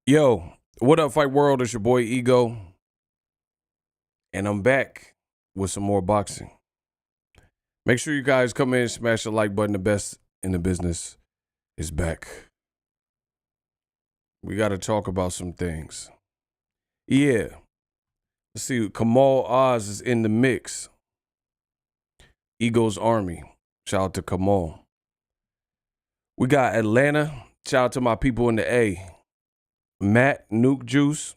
Yo, what up, Fight World? It's your boy Ego, and I'm back with some more boxing. Make sure you guys come in and smash the like button. The best in the business is back. We got to talk about some things. Yeah. Let's see. Kamal Oz is in the mix. Ego's Army. Shout out to Kamal. We got Atlanta. Shout out to my people in the A. Matt Nuke Juice.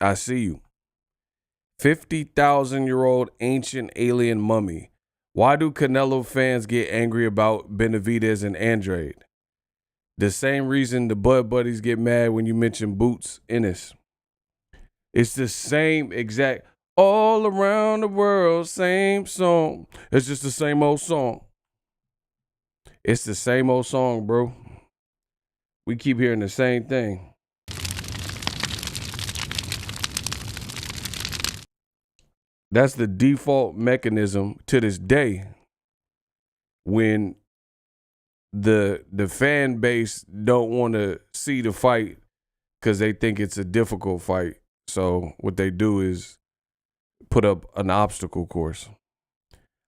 I see you. 50,000-year-old ancient alien mummy. Why do Canelo fans get angry about Benavidez and Andrade? The same reason the Bud Buddies get mad when you mention Boots Ennis. It's the same exact, all around the world, same song. It's just the same old song. It's the same old song, bro. We keep hearing the same thing. That's the default mechanism to this day when the fan base don't want to see the fight because they think it's a difficult fight. So what they do is put up an obstacle course.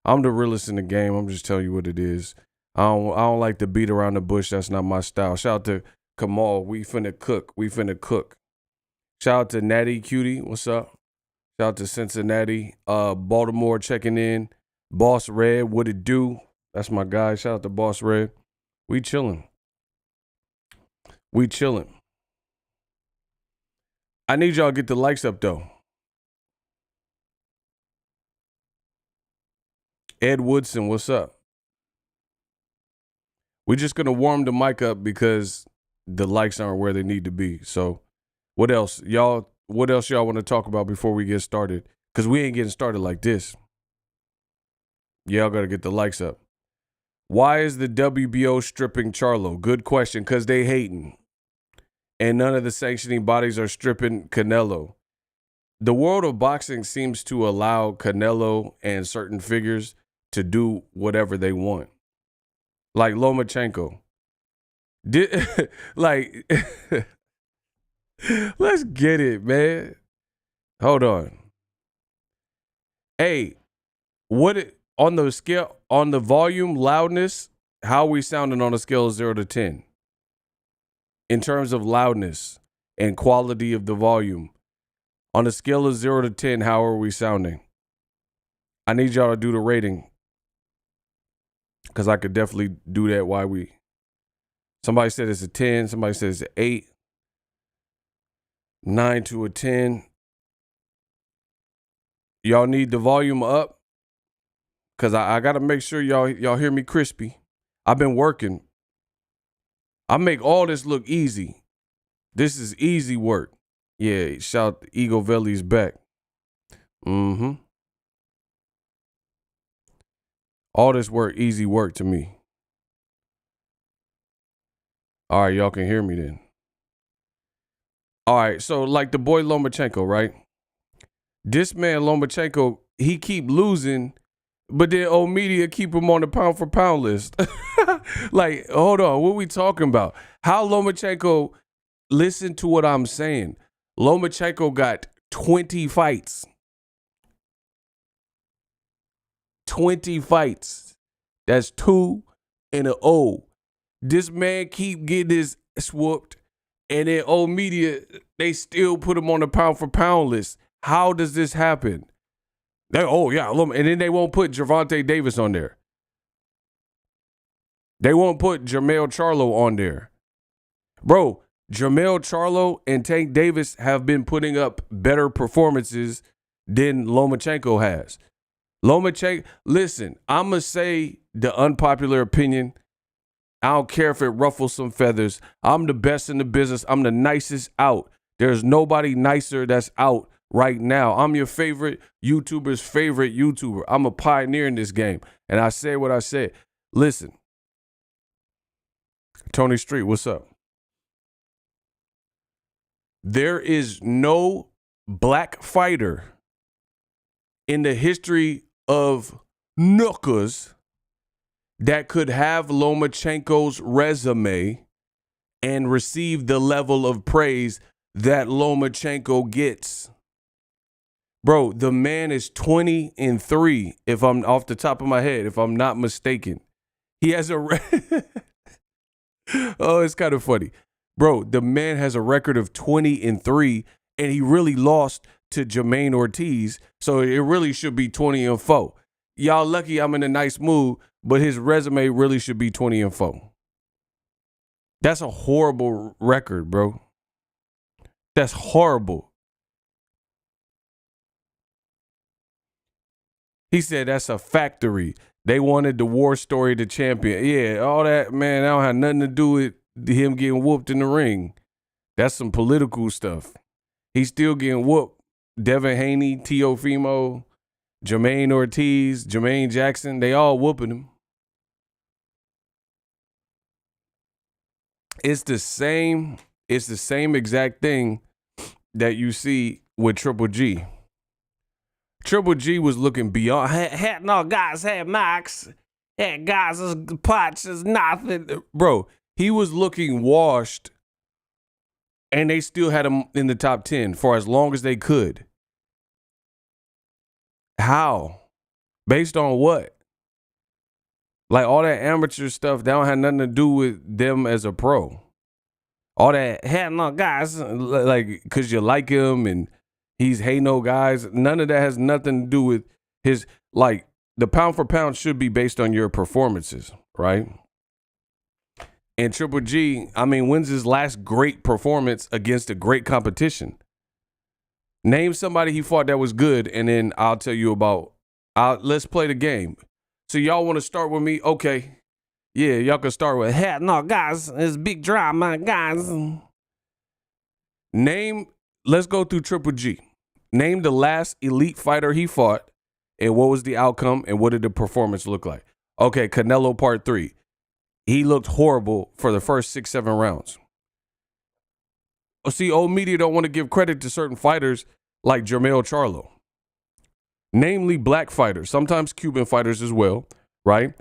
I'm the realest in the game. I'm just telling you what it is. I don't like to beat around the bush. That's not my style. Shout out to Kamal. We finna cook. Shout out to Natty Cutie. What's up? Shout out to Cincinnati. Baltimore checking in. Boss Red, what it do? That's my guy. Shout out to Boss Red. We chilling. I need y'all to get the likes up, though. Ed Woodson, what's up? We're just going to warm the mic up because the likes aren't where they need to be. So what else? What else y'all want to talk about before we get started? Because we ain't getting started like this. Y'all got to get the likes up. Why is the WBO stripping Charlo? Good question, because they hating. And none of the sanctioning bodies are stripping Canelo. The world of boxing seems to allow Canelo and certain figures to do whatever they want. Like Lomachenko. Let's get it, man. Hold on. Hey, on the scale, on the volume, loudness, how are we sounding on a scale of 0 to 10? In terms of loudness and quality of the volume. On a scale of 0 to 10, how are we sounding? I need y'all to do the rating. Because I could definitely do that while somebody said it's a 10, somebody said it's an 8. 9 to a 10. Y'all need the volume up because I got to make sure y'all hear me crispy. I've been working. I make all this look easy. This is easy work. Yeah, shout out to Ego Veli's back. All this work, easy work to me. All right, y'all can hear me then. All right, so like the boy Lomachenko, right? This man Lomachenko, he keep losing, but then old media keep him on the pound for pound list. Like, hold on, what we talking about? How Lomachenko, listen to what I'm saying. Lomachenko got 20 fights. 20 fights. That's 2 and an O. This man keep getting his swooped. And then old media, they still put him on the pound for pound list. How does this happen? And then they won't put Gervonta Davis on there. They won't put Jermell Charlo on there. Bro, Jermell Charlo and Tank Davis have been putting up better performances than Lomachenko has. Listen, I'm going to say the unpopular opinion. I don't care if it ruffles some feathers. I'm the best in the business. I'm the nicest out. There's nobody nicer that's out right now. I'm your favorite YouTuber's favorite YouTuber. I'm a pioneer in this game. And I say what I said. Listen. Tony Street, what's up? There is no black fighter in the history of Nookas that could have Lomachenko's resume and receive the level of praise that Lomachenko gets. Bro, the man is 20-3, if I'm off the top of my head, if I'm not mistaken. He has a oh, it's kind of funny. Bro, the man has a record of 20-3, and he really lost to Jermaine Ortiz, so it really should be 20-4. Y'all lucky I'm in a nice mood, but his resume really should be 20-4. That's a horrible record, bro. That's horrible. He said that's a factory. They wanted the war story to champion. Yeah, all that, man, that don't have nothing to do with him getting whooped in the ring. That's some political stuff. He's still getting whooped. Devin Haney, Teofimo, Jermaine Ortiz, Jermaine Jackson, they all whooping him. It's the same exact thing that you see with Triple G. Triple G was looking beyond. Had no guys, had Max, had guys, Potts, is nothing. Bro, he was looking washed, and they still had him in the top 10 for as long as they could. How? Based on what? Like all that amateur stuff, that don't have nothing to do with them as a pro. All that had no guys, like, because you like him and he's hey no guys. None of that has nothing to do with his, like, the pound for pound should be based on your performances, right? And Triple G, I mean, when's his last great performance against a great competition? Name somebody he fought that was good, and then I'll tell you about, let's play the game. So y'all want to start with me? Okay. Yeah, y'all can start with, hey, no, guys, it's big drama, guys. Let's go through Triple G. Name the last elite fighter he fought, and what was the outcome, and what did the performance look like? Okay, Canelo Part 3. He looked horrible for the first 6-7 rounds. See, old media don't want to give credit to certain fighters like Canelo-Charlo. Namely black fighters, sometimes Cuban fighters as well, right?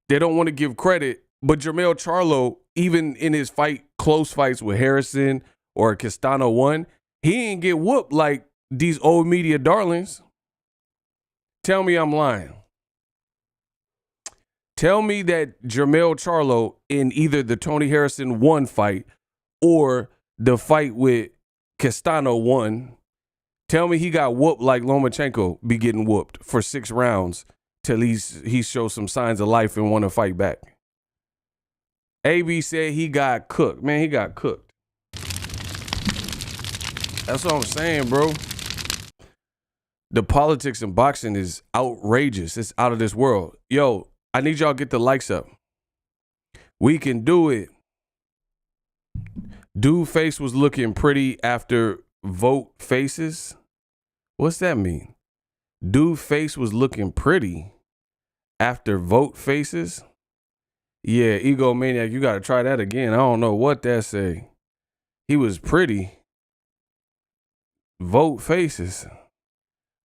They don't want to give credit, but Canelo-Charlo, even in his close fights with Harrison or Castano 1, he ain't get whooped like these old media darlings. Tell me I'm lying. Tell me that Canelo-Charlo in either the Tony Harrison 1 fight or the fight with Castano 1, tell me he got whooped like Lomachenko be getting whooped for 6 rounds till he shows some signs of life and want to fight back. AB said he got cooked. Man, he got cooked. That's what I'm saying, bro. The politics in boxing is outrageous. It's out of this world. Yo, I need y'all to get the likes up. We can do it. Dude face was looking pretty after vote faces. What's that mean? Dude face was looking pretty after vote faces. Yeah, egomaniac, you got to try that again. I don't know what that say. He was pretty. Vote faces.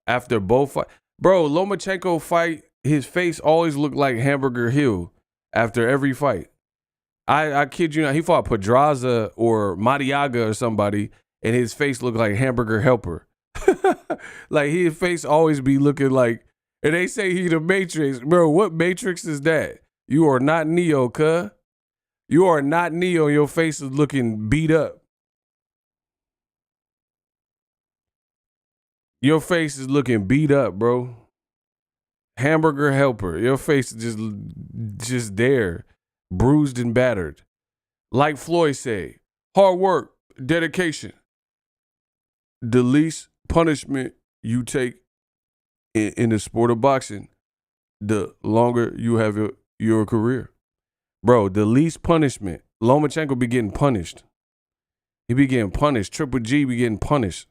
After both fight. Bro, Lomachenko fight, his face always looked like Hamburger Hill after every fight. I kid you not, he fought Pedraza or Mariaga or somebody, and his face looked like Hamburger Helper. Like his face always be looking like, and they say he the Matrix. Bro, what Matrix is that? You are not Neo, cuh. You are not Neo. Your face is looking beat up. Your face is looking beat up, bro. Hamburger Helper. Your face is just there, bruised and battered. Like Floyd said, hard work, dedication. The least punishment you take in the sport of boxing, the longer you have your career. Bro, the least punishment. Lomachenko be getting punished. He be getting punished. Triple G be getting punished.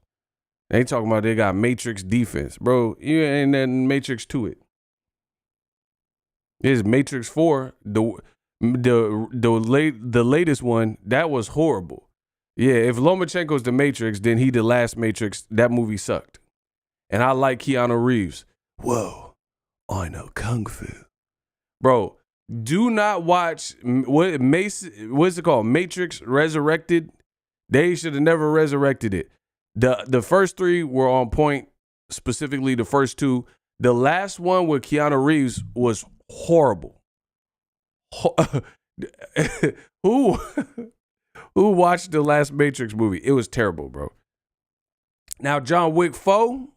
They talking about they got Matrix defense. Bro, you ain't nothing Matrix to it. It's Matrix 4. The latest one, that was horrible. Yeah, if Lomachenko's the Matrix, then he the last Matrix. That movie sucked. And I like Keanu Reeves. Whoa, I know Kung Fu. Bro, Do not watch what's it called? Matrix Resurrected. They should have never resurrected it. The first three were on point, specifically the first two. The last one with Keanu Reeves was horrible. Who who watched the last Matrix movie? It was terrible, bro. Now John Wick 4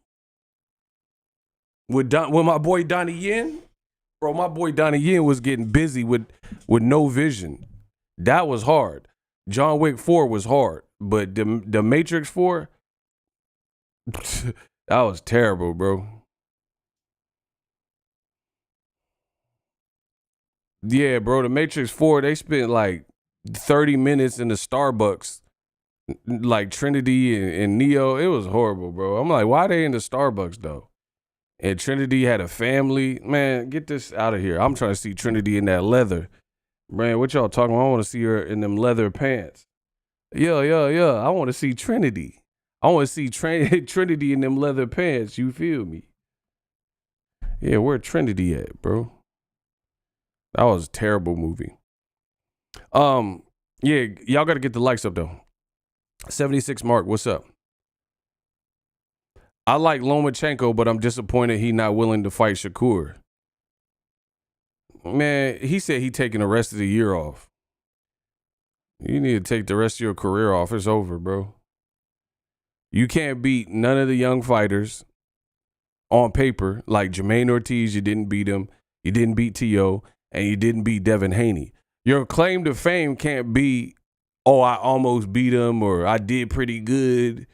with my boy Donnie Yen. Bro, my boy Donnie Yen was getting busy with no vision. That was hard. John Wick 4 was hard, but the Matrix 4, that was terrible, bro. Yeah, bro, the Matrix 4, they spent like 30 minutes in the Starbucks, like Trinity and Neo. It was horrible, bro. I'm like, why they in the Starbucks, though? And Trinity had a family. Man, get this out of here. I'm trying to see Trinity in that leather. Man, what y'all talking about? I want to see her in them leather pants. Yeah. I want to see Trinity. I want to see Trinity in them leather pants. You feel me? Yeah, where Trinity at, bro? That was a terrible movie. Yeah, y'all got to get the likes up, though. 76 Mark, what's up? I like Lomachenko, but I'm disappointed he not willing to fight Shakur. Man, he said he taking the rest of the year off. You need to take the rest of your career off. It's over, bro. You can't beat none of the young fighters on paper. Like Jermaine Ortiz, you didn't beat him. You didn't beat T.O., and you didn't beat Devin Haney. Your claim to fame can't be, oh, I almost beat him or I did pretty good.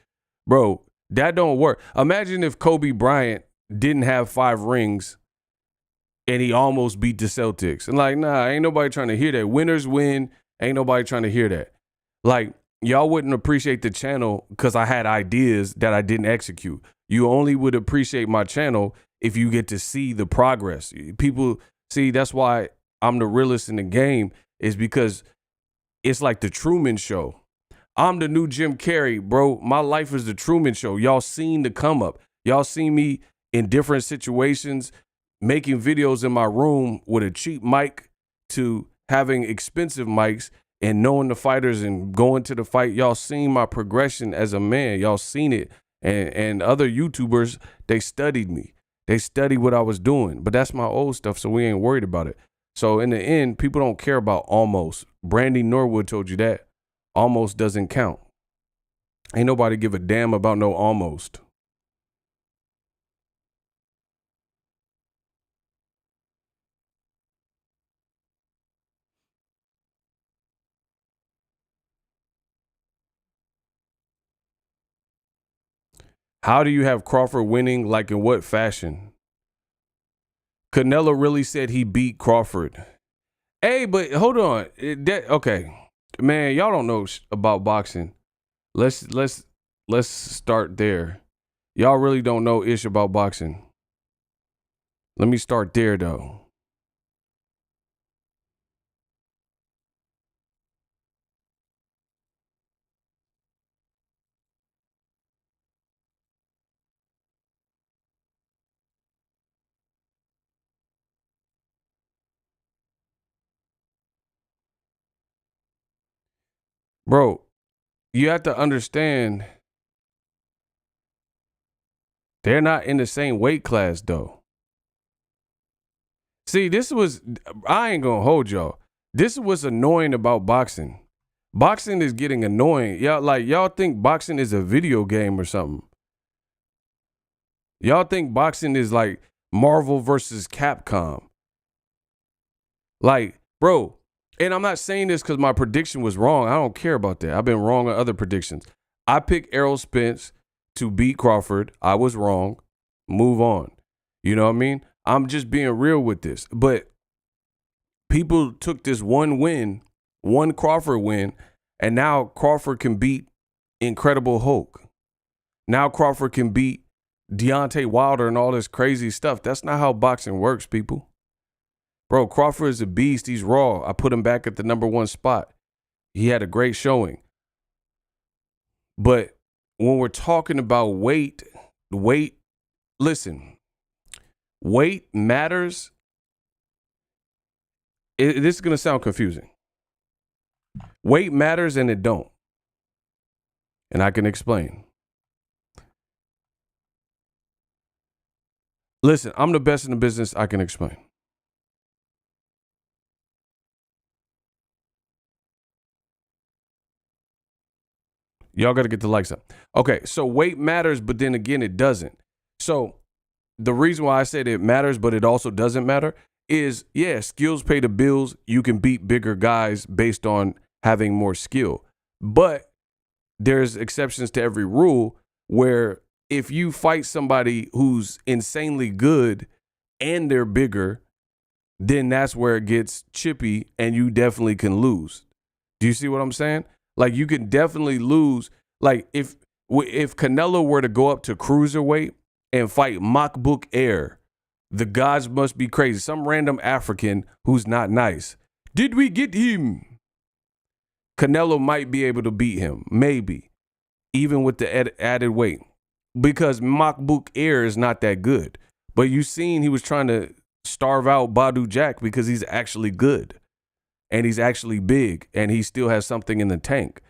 Bro, that don't work. Imagine if Kobe Bryant didn't have 5 rings and he almost beat the Celtics. And like, nah, ain't nobody trying to hear that. Winners win. Ain't nobody trying to hear that. Like, y'all wouldn't appreciate the channel because I had ideas that I didn't execute. You only would appreciate my channel if you get to see the progress. People, see, that's why I'm the realest in the game, is because it's like the Truman Show. I'm the new Jim Carrey, bro. My life is the Truman Show. Y'all seen the come up. Y'all seen me in different situations, making videos in my room with a cheap mic to having expensive mics and knowing the fighters and going to the fight. Y'all seen my progression as a man. Y'all seen it. And other YouTubers, they studied me. They studied what I was doing. But that's my old stuff, so we ain't worried about it. So in the end, people don't care about almost. Brandy Norwood told you that. Almost doesn't count. Ain't nobody give a damn about no almost. How do you have Crawford winning? Like in what fashion? Canelo really said he beat Crawford. Hey, but hold on. Okay, man, y'all don't know about boxing. Let's start there. Y'all really don't know ish about boxing. Let me start there though. Bro, you have to understand they're not in the same weight class though. See, I ain't gonna hold y'all. This is what's annoying about boxing. Boxing is getting annoying. Y'all think boxing is a video game or something. Y'all think boxing is like Marvel versus Capcom. Like, bro, and I'm not saying this because my prediction was wrong. I don't care about that. I've been wrong on other predictions. I picked Errol Spence to beat Crawford. I was wrong. Move on. You know what I mean? I'm just being real with this. But people took this one Crawford win, and now Crawford can beat Incredible Hulk. Now Crawford can beat Deontay Wilder and all this crazy stuff. That's not how boxing works, people. Bro, Crawford is a beast. He's raw. I put him back at the #1 spot. He had a great showing. But when we're talking about weight, listen, weight matters this is going to sound confusing. Weight matters and it don't. And I can explain. Listen, I'm the best in the business. I can explain. Y'all got to get the likes up. Okay, so weight matters, but then again, it doesn't. So the reason why I said it matters, but it also doesn't matter is, yeah, skills pay the bills. You can beat bigger guys based on having more skill. But there's exceptions to every rule where if you fight somebody who's insanely good and they're bigger, then that's where it gets chippy and you definitely can lose. Do you see what I'm saying? Like, you can definitely lose. Like, if Canelo were to go up to cruiserweight and fight Makbuk Air, the gods must be crazy. Some random African who's not nice. Did we get him? Canelo might be able to beat him, maybe, even with the added weight, because Makbuk Air is not that good. But you seen he was trying to starve out Badu Jack because he's actually good. And he's actually big, and he still has something in the tank.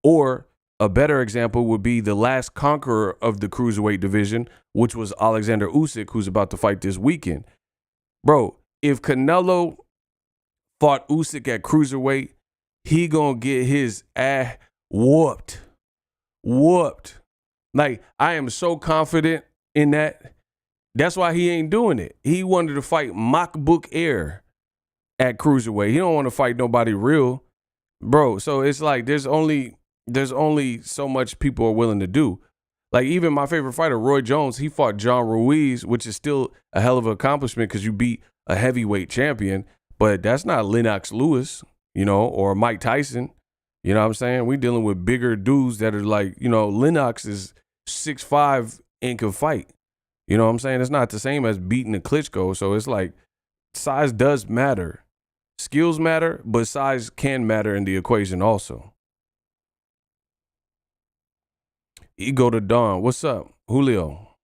Or a better example would be the last conqueror of the cruiserweight division, which was Alexander Usyk, who's about to fight this weekend. Bro, if Canelo fought Usyk at cruiserweight, he gonna get his ass whooped. Whooped. Like, I am so confident in that. That's why he ain't doing it. He wanted to fight Makbuk Air at cruiserweight. He don't want to fight nobody real, bro. So it's like there's only so much people are willing to do. Like, even my favorite fighter, Roy Jones, he fought John Ruiz, which is still a hell of an accomplishment because you beat a heavyweight champion, but that's not Lennox Lewis, or Mike Tyson. You know what I'm saying? We dealing with bigger dudes that are like, Lennox is 6'5" and can fight. You know what I'm saying? It's not the same as beating a Klitschko. So it's like size does matter. Skills matter, but size can matter in the equation also. Ego to Dawn. What's up, Julio?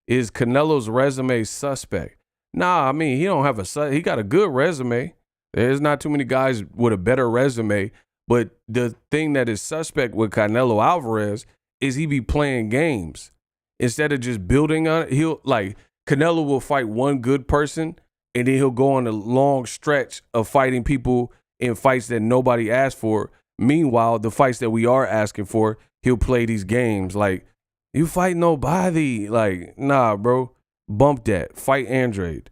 Is Canelo's resume suspect? Nah, I mean, he don't have he got a good resume. There's not too many guys with a better resume. But the thing that is suspect with Canelo Alvarez is he be playing games. Instead of just building on it, Canelo will fight one good person, and then he'll go on a long stretch of fighting people in fights that nobody asked for. Meanwhile, the fights that we are asking for, he'll play these games like, you fight nobody. Like, nah, bro, bump that. Fight Andrade.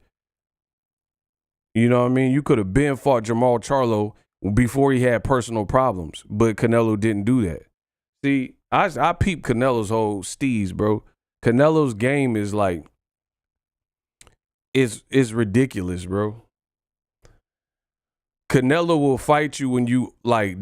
You know what I mean? You could have been fought Jamal Charlo before he had personal problems, but Canelo didn't do that. See, I peep Canelo's whole steez, bro. Canelo's game is like, it's ridiculous, bro. Canelo will fight you when you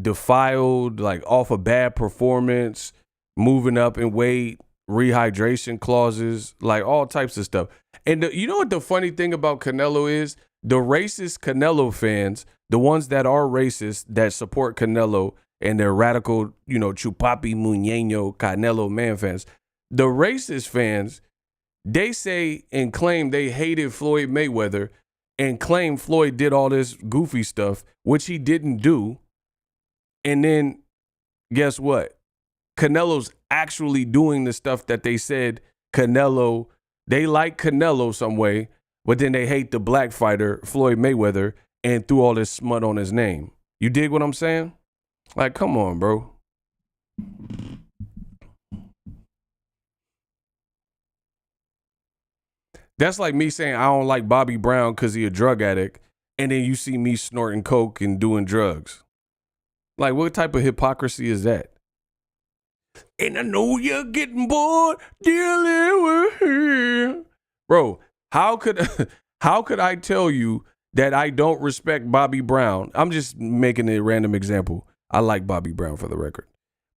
defiled, off a bad performance, moving up in weight, rehydration clauses, all types of stuff. And you know what the funny thing about Canelo is? The racist Canelo fans, the ones that are racist that support Canelo and they're radical, Chupapi Muñeño Canelo man fans, the racist fans, they say and claim they hated Floyd Mayweather and claim Floyd did all this goofy stuff, which he didn't do. And then guess what? Canelo's actually doing the stuff that they said Canelo, they like Canelo some way, but then they hate the black fighter, Floyd Mayweather, and threw all this smut on his name. You dig what I'm saying? Like, come on, bro. That's like me saying I don't like Bobby Brown because he a drug addict, and then you see me snorting coke and doing drugs. Like, what type of hypocrisy is that? And I know you're getting bored dealing with him. Bro, how could I tell you that I don't respect Bobby Brown? I'm just making a random example. I like Bobby Brown, for the record.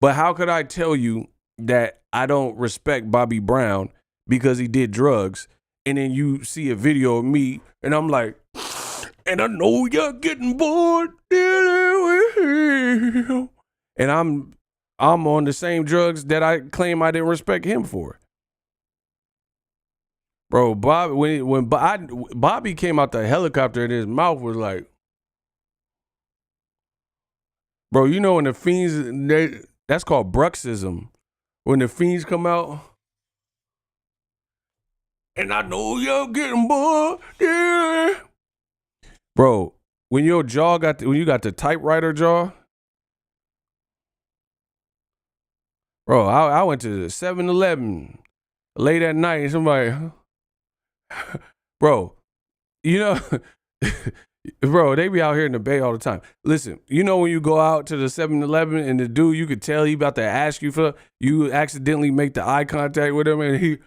But how could I tell you that I don't respect Bobby Brown because he did drugs? And then you see a video of me, and I'm like, and I know you're getting bored dealing with him. And I'm on the same drugs that I claim I didn't respect him for. Bro, Bobby came out the helicopter and his mouth was like, bro, you know when the fiends, that's called bruxism. When the fiends come out, and I know you're getting bored, yeah. Bro, when your jaw when you got the typewriter jaw, bro, I went to the 7-Eleven late at night and somebody, bro, you know, bro, they be out here in the Bay all the time. Listen, you know when you go out to the 7-Eleven and the dude, you could tell he about to ask you for, you accidentally make the eye contact with him and he,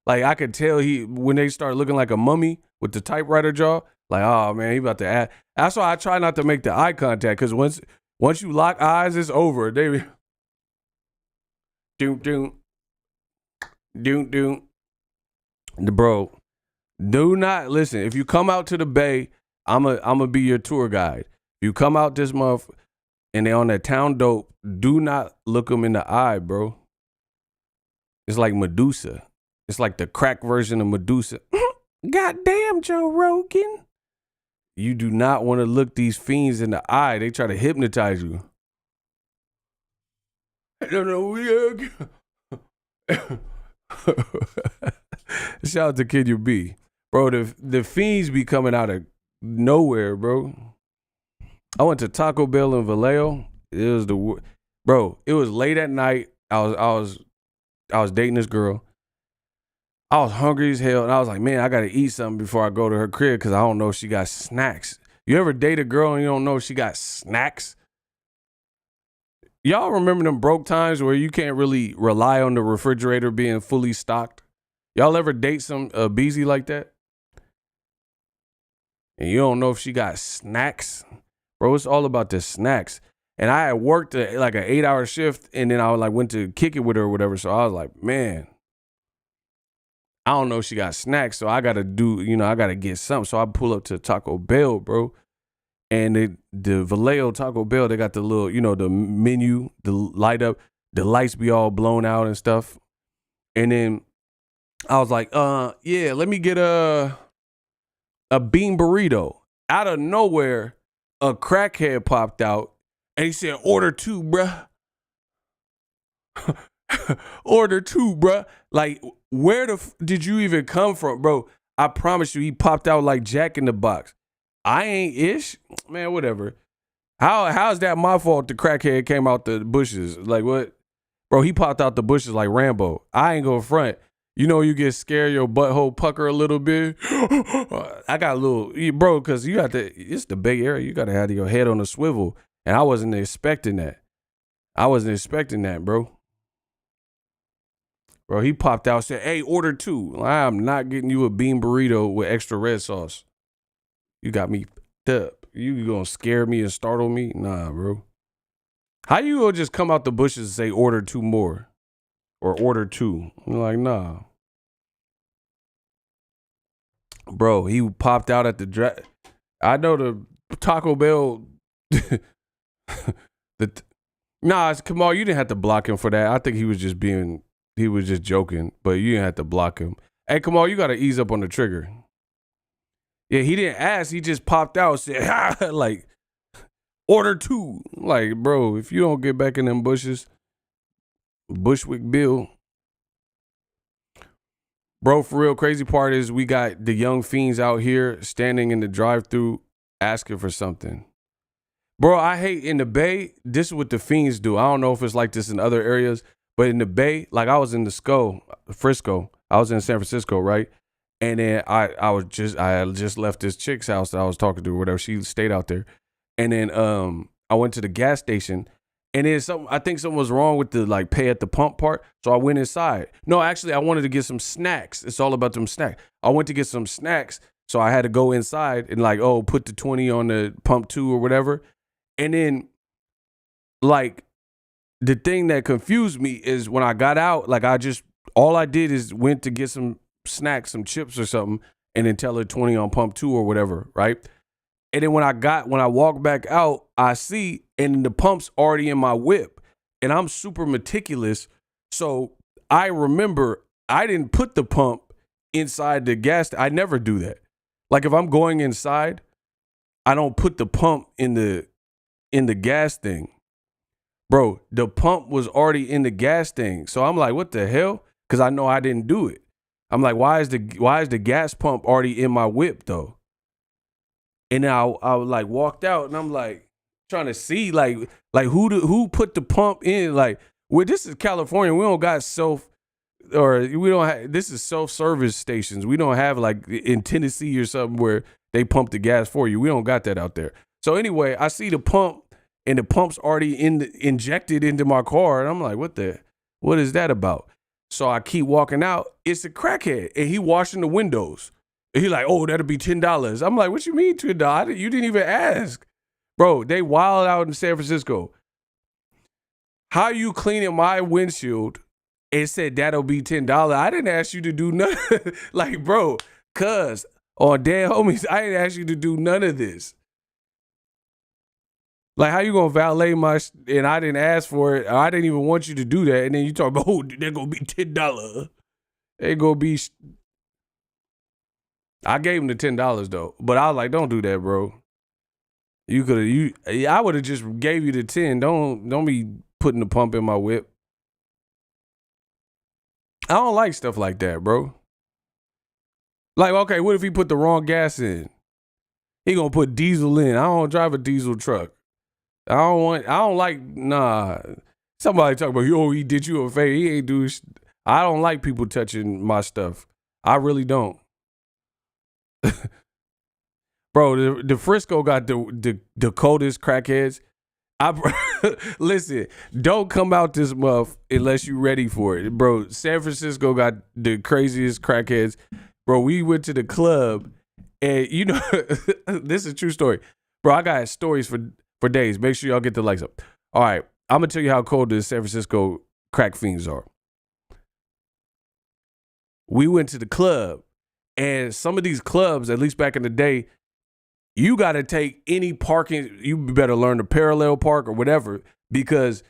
like I could tell when they start looking like a mummy with the typewriter jaw, like, oh man, he about to ask. That's why I try not to make the eye contact, because once you lock eyes, it's over. They be, doom. Bro, do not listen. If you come out to the Bay, I'ma be your tour guide. If you come out this month and they on that town dope, do not look them in the eye, bro. It's like Medusa. It's like the crack version of Medusa. Goddamn, Joe Rogan. You do not want to look these fiends in the eye. They try to hypnotize you. I don't know. Shout out to Kid You B. Bro, the fiends be coming out of nowhere, bro. I went to Taco Bell in Vallejo. It was it was late at night. I was dating this girl. I was hungry as hell, and I was like, man, I got to eat something before I go to her crib because I don't know if she got snacks. You ever date a girl and you don't know if she got snacks? Y'all remember them broke times where you can't really rely on the refrigerator being fully stocked? Y'all ever date some BZ like that? And you don't know if she got snacks? Bro, it's all about the snacks. And I had worked like an 8-hour shift, and then I went to kick it with her or whatever. So I was like, man, I don't know if she got snacks, so I got to I got to get something. So I pull up to Taco Bell, bro. And the Vallejo Taco Bell, they got the little, the menu, the light up, the lights be all blown out and stuff. And then I was like, yeah, let me get a bean burrito. Out of nowhere, a crackhead popped out and he said, order 2, bruh. Order 2, bruh. Like, where did you even come from, bro? I promise you, he popped out like Jack in the Box. I ain't ish, man. Whatever. How's that my fault? The crackhead came out the bushes. Like what, bro? He popped out the bushes like Rambo. I ain't gonna front. You get scared, your butthole pucker a little bit. I got a little, bro, because it's the Bay Area. You got to have your head on a swivel, and I wasn't expecting that. Bro. Bro, he popped out, said, hey, order 2. I'm not getting you a bean burrito with extra red sauce. You got me up. You gonna scare me and startle me? Nah, bro. How you gonna just come out the bushes and say order 2 more? Or order 2? I'm like, nah. Bro, he popped out at the I know the Taco Bell. Kamal, you didn't have to block him for that. I think he was just joking, but you didn't have to block him. Hey, Kamal, you gotta ease up on the trigger. Yeah, he didn't ask. He just popped out, said, like, order 2. Like, bro, if you don't get back in them bushes, Bushwick Bill. Bro, for real, crazy part is we got the young fiends out here standing in the drive-thru asking for something. Bro, I hate in the Bay, this is what the fiends do. I don't know if it's like this in other areas, but in the Bay, like I was in Frisco. I was in San Francisco, right? And then I had just left this chick's house that I was talking to or whatever. She stayed out there. And then I went to the gas station, and then I think something was wrong with the like pay at the pump part. So I went inside. No, actually I wanted to get some snacks. It's all about them snacks. I went to get some snacks. So I had to go inside and like, put the 20 on the pump 2 or whatever. And then like the thing that confused me is when I got out, like all I did is went to get some snacks, some chips or something, and then tell her 20 on pump 2 or whatever, right? And then when I walk back out, I see, and the pump's already in my whip, and I'm super meticulous. So I remember I didn't put the pump inside the gas. I never do that. Like if I'm going inside, I don't put the pump in the gas thing. Bro, the pump was already in the gas thing. So I'm like, what the hell? Because I know I didn't do it. I'm like, why is the gas pump already in my whip though? And then I like walked out and I'm like trying to see like who put the pump in. Like, well, this is California. We don't got this is self-service stations. We don't have like in Tennessee or something where they pump the gas for you. We don't got that out there. So anyway, I see the pump and the pump's already injected into my car. And I'm like, what is that about? So I keep walking out. It's a crackhead and he washing the windows. And he like, oh, that'll be $10. I'm like, what you mean $10? You didn't even ask. Bro, they wild out in San Francisco. How you cleaning my windshield and said that'll be $10? I didn't ask you to do nothing. Like, bro, cuz on damn homies, I didn't ask you to do none of this. Like, how you gonna valet and I didn't ask for it. I didn't even want you to do that. And then you talk about, oh, they're gonna be $10. They gonna be. I gave him the $10 though, but I was like, don't do that, bro. I would have just gave you the 10. Don't be putting the pump in my whip. I don't like stuff like that, bro. Like, okay, what if he put the wrong gas in? He gonna put diesel in. I don't drive a diesel truck. Nah. Somebody talk about, oh, he did you a favor. He ain't do. I don't like people touching my stuff. I really don't. Bro, the Frisco got the coldest crackheads. Listen, don't come out this month unless you ready for it. Bro, San Francisco got the craziest crackheads. Bro, we went to the club and you know, this is a true story. Bro, I got stories for days. Make sure y'all get the likes up. All right, I'm going to tell you how cold the San Francisco crack fiends are. We went to the club and some of these clubs, at least back in the day, you got to take any parking. You better learn to parallel park or whatever, because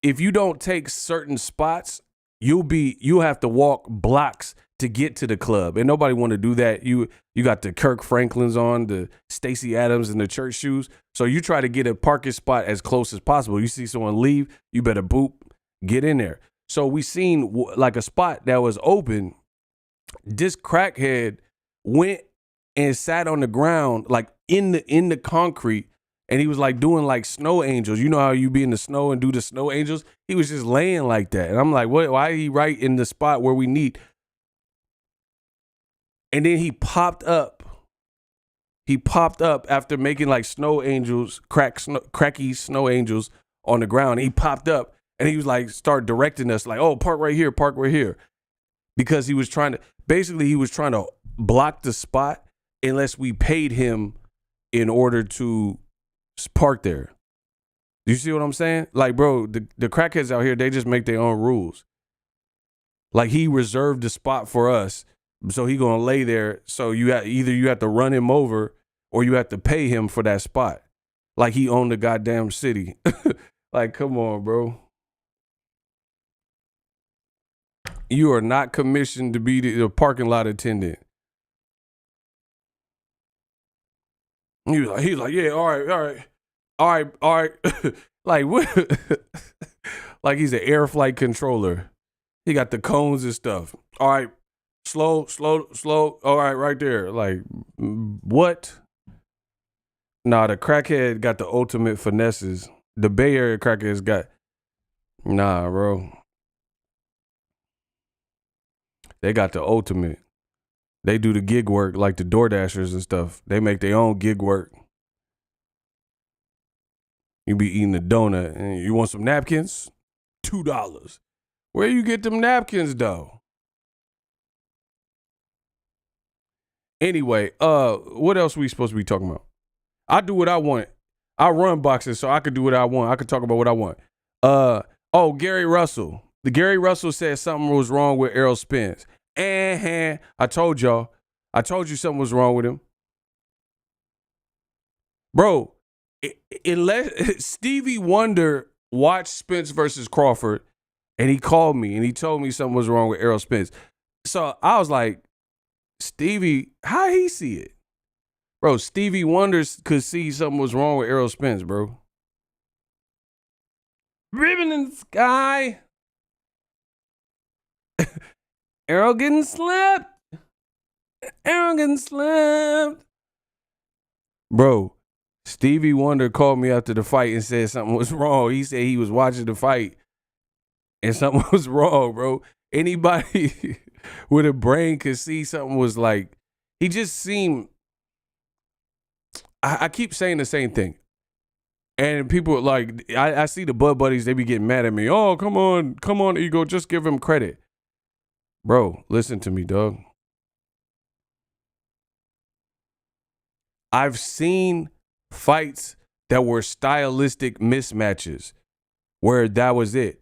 if you don't take certain spots, you'll have to walk blocks to get to the club. And nobody want to do that. You got the Kirk Franklins on, the Stacey Adams and the church shoes. So you try to get a parking spot as close as possible. You see someone leave, you better boop, get in there. So we seen like a spot that was open. This crackhead went and sat on the ground, like in the concrete, and he was like doing like snow angels. You know how you be in the snow and do the snow angels? He was just laying like that. And I'm like, what? Why is he right in the spot where we need? And then he popped up. He popped up after making like snow angels, cracky snow angels on the ground. He popped up and he was like, start directing us like, oh, park right here. Because he was trying to block the spot unless we paid him in order to park there. Do you see what I'm saying? Like, bro, the crackheads out here, they just make their own rules. Like, he reserved the spot for us, so he gonna lay there. So you have to run him over or you have to pay him for that spot. Like he owned the goddamn city. Like, come on, bro. You are not commissioned to be the parking lot attendant. He's like, yeah, all right. Like what? Like he's an air flight controller. He got the cones and stuff. All right, slow. All right, right there. Like what? Nah, the crackhead got the ultimate finesses. The Bay Area crackheads got. Nah, bro. They got the ultimate. They do the gig work like the DoorDashers and stuff. They make their own gig work. You be eating a donut and you want some napkins? $2. Where you get them napkins though? Anyway, what else we supposed to be talking about? I do what I want. I run boxing, so I could do what I want. I could talk about what I want. Gary Russell. The Gary Russell said something was wrong with Errol Spence. I told y'all. I told you something was wrong with him. Bro, unless Stevie Wonder watched Spence versus Crawford and he called me and he told me something was wrong with Errol Spence. So I was like, Stevie, how he see it? Bro, Stevie Wonder could see something was wrong with Errol Spence, bro. Ribbon in the sky. Errol getting slapped. Errol getting slapped. Bro, Stevie Wonder called me after the fight and said something was wrong. He said he was watching the fight and something was wrong, bro. Anybody with a brain could see something was like, he just seemed, I keep saying the same thing. And people like, I see the Bud Buddies, they be getting mad at me. Oh, come on, Ego, just give him credit. Bro, listen to me, dog. I've seen fights that were stylistic mismatches where that was it.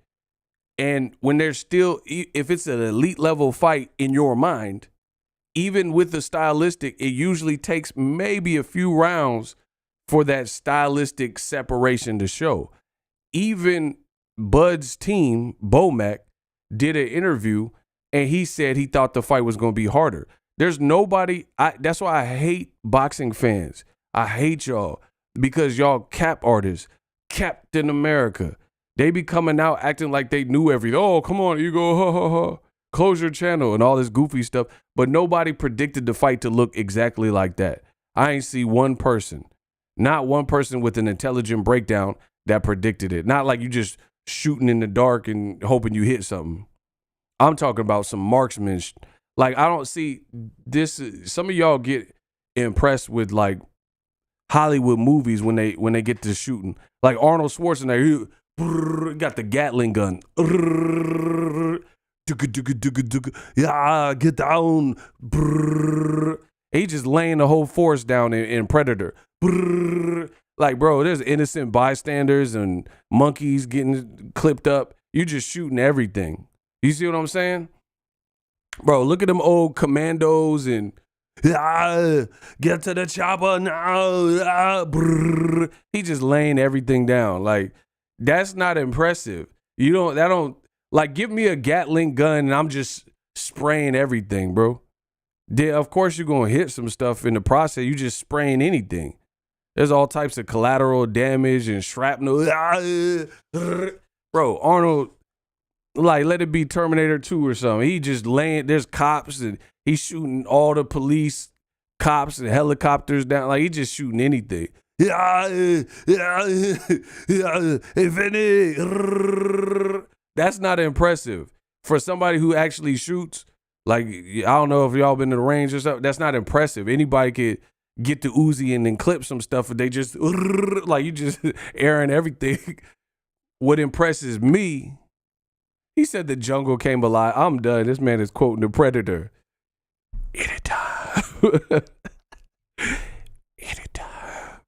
And when there's still, if it's an elite level fight in your mind, even with the stylistic, it usually takes maybe a few rounds for that stylistic separation to show. Even Bud's team, Bomac, did an interview and he said he thought the fight was going to be harder. There's nobody, that's why I hate boxing fans. I hate y'all because y'all cap artists, Captain America. They be coming out acting like they knew everything. Oh, come on, you go, ha, ha, ha. Close your channel and all this goofy stuff. But nobody predicted the fight to look exactly like that. I ain't see one person, not one person with an intelligent breakdown that predicted it. Not like you just shooting in the dark and hoping you hit something. I'm talking about some marksman. Like, I don't see this. Some of y'all get impressed with like Hollywood movies when they get to shooting. Like Arnold Schwarzenegger, he got the Gatling gun. Yeah, get down. He just laying the whole force down in Predator. Like, bro, there's innocent bystanders and monkeys getting clipped up. You just shooting everything. You see what I'm saying? Bro, look at them old commandos and get to the chopper now. He just laying everything down. Like, that's not impressive. Like, give me a Gatling gun and I'm just spraying everything, bro. Of course you're going to hit some stuff in the process. You just spraying anything. There's all types of collateral damage and shrapnel. Bro, Arnold, like, let it be Terminator 2 or something. He just laying, there's cops and he's shooting all the police, cops and helicopters down. Like, he just shooting anything. That's not impressive. For somebody who actually shoots, like, I don't know if y'all been to the range or something, that's not impressive. Anybody could get the Uzi and then clip some stuff, and they just, like, you just airing everything. What impresses me, he said the jungle came alive. I'm done. This man is quoting the Predator. Anytime. Anytime.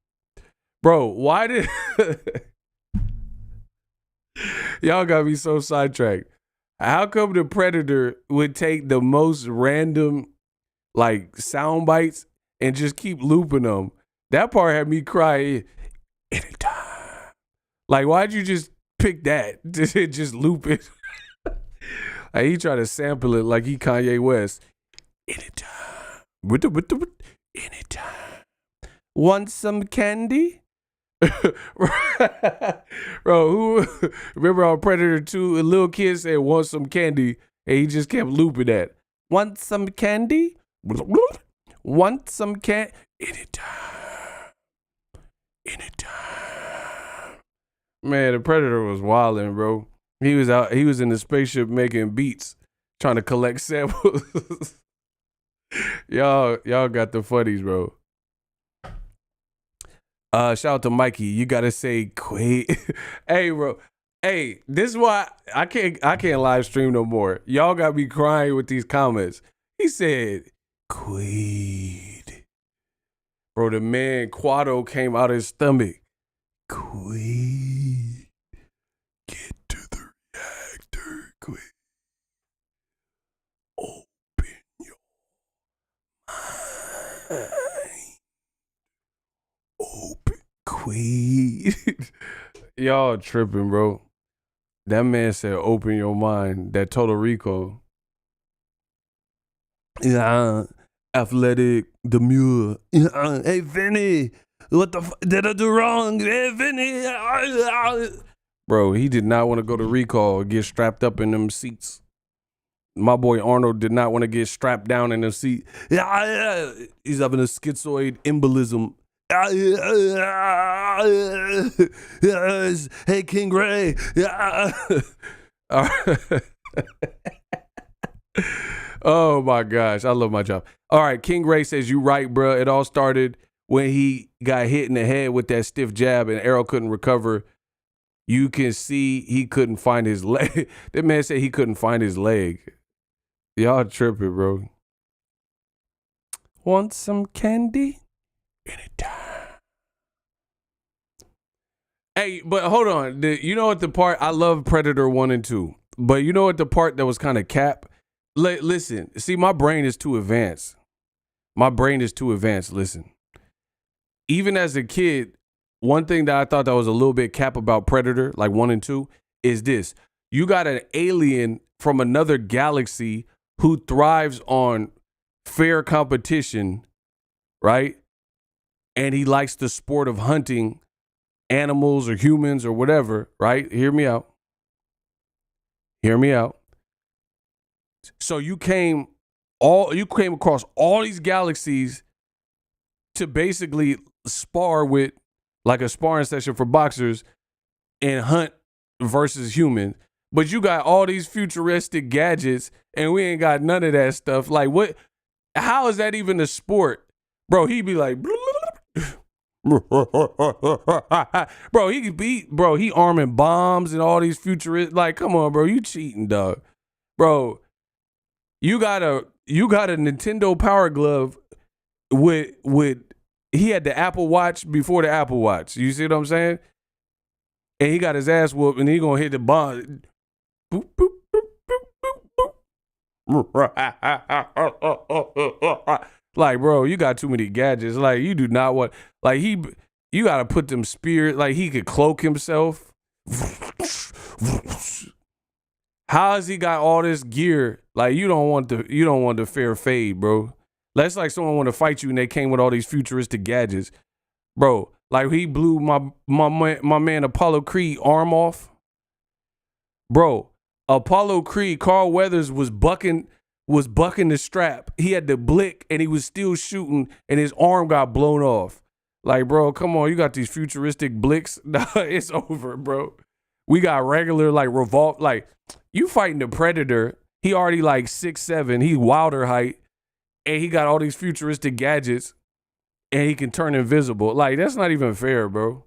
Bro, why did... Y'all got me so sidetracked. How come the Predator would take the most random, like, sound bites and just keep looping them? That part had me crying. Anytime. Like, why'd you just pick that? Just loop it. Like, he tried to sample it like he Kanye West. Anytime. Anytime. Want some candy? Bro, who remember on Predator 2, a little kid said want some candy and he just kept looping that. Want some candy? Want some candy? Anytime. Anytime. Man, the Predator was wilding, bro. He was in the spaceship making beats, trying to collect samples. Y'all got the funnies, bro. Shout out to Mikey. You gotta say Quaid. Hey, bro. Hey, this is why I can't live stream no more. Y'all got me crying with these comments. He said Quaid. Bro, the man Quado came out of his stomach. Quaid. Get to the reactor, Quaid. Open your mind. Open Quaid. Y'all tripping, bro. That man said open your mind. That Total Rico. Yeah, athletic, demure. Hey, Vinny, what the did I do wrong? Hey, Vinny. Bro, he did not want to go to recall and get strapped up in them seats. My boy Arnold did not want to get strapped down in the seat. He's having a schizoid embolism. Hey, King Ray. Oh my gosh, I love my job. All right, King Ray says, you right, bro. It all started when he got hit in the head with that stiff jab and Errol couldn't recover. You can see he couldn't find his leg. That man said he couldn't find his leg. Y'all tripping, bro. Want some candy? Anytime. Hey, but hold on. You know what the part, I love Predator 1 and 2, but you know what the part that was kind of cap? Listen, see, my brain is too advanced. Listen. Even as a kid, one thing that I thought that was a little bit cap about Predator, like 1 and 2, is this. You got an alien from another galaxy who thrives on fair competition, right? And he likes the sport of hunting animals or humans or whatever, right? Hear me out. So you came across all these galaxies to basically spar with, like a sparring session for boxers, and hunt versus humans. But you got all these futuristic gadgets and we ain't got none of that stuff. Like, what? How is that even a sport? Bro, he'd be like, bro, he arming bombs and all these futuristic, like, come on, bro, you cheating, dog. Bro, you got a Nintendo Power Glove with he had the Apple Watch before the Apple Watch. You see what I'm saying? And he got his ass whooped and he gonna hit the bomb. Boop, boop, boop, boop, boop, boop. Like, bro, you got too many gadgets. Like, you do not want, like, you got to put them spears, like, he could cloak himself. How has he got all this gear? Like, you don't want the fair fade, bro. That's like someone want to fight you and they came with all these futuristic gadgets. Bro, like, he blew my man Apollo Creed arm off. Bro, Apollo Creed, Carl Weathers was bucking the strap. He had the blick and he was still shooting and his arm got blown off. Like, bro, come on. You got these futuristic blicks. Nah, it's over, bro. We got regular, like, revolt. Like, you fighting the Predator. He already like 6'7". He Wilder height. And he got all these futuristic gadgets and he can turn invisible. Like, that's not even fair, bro.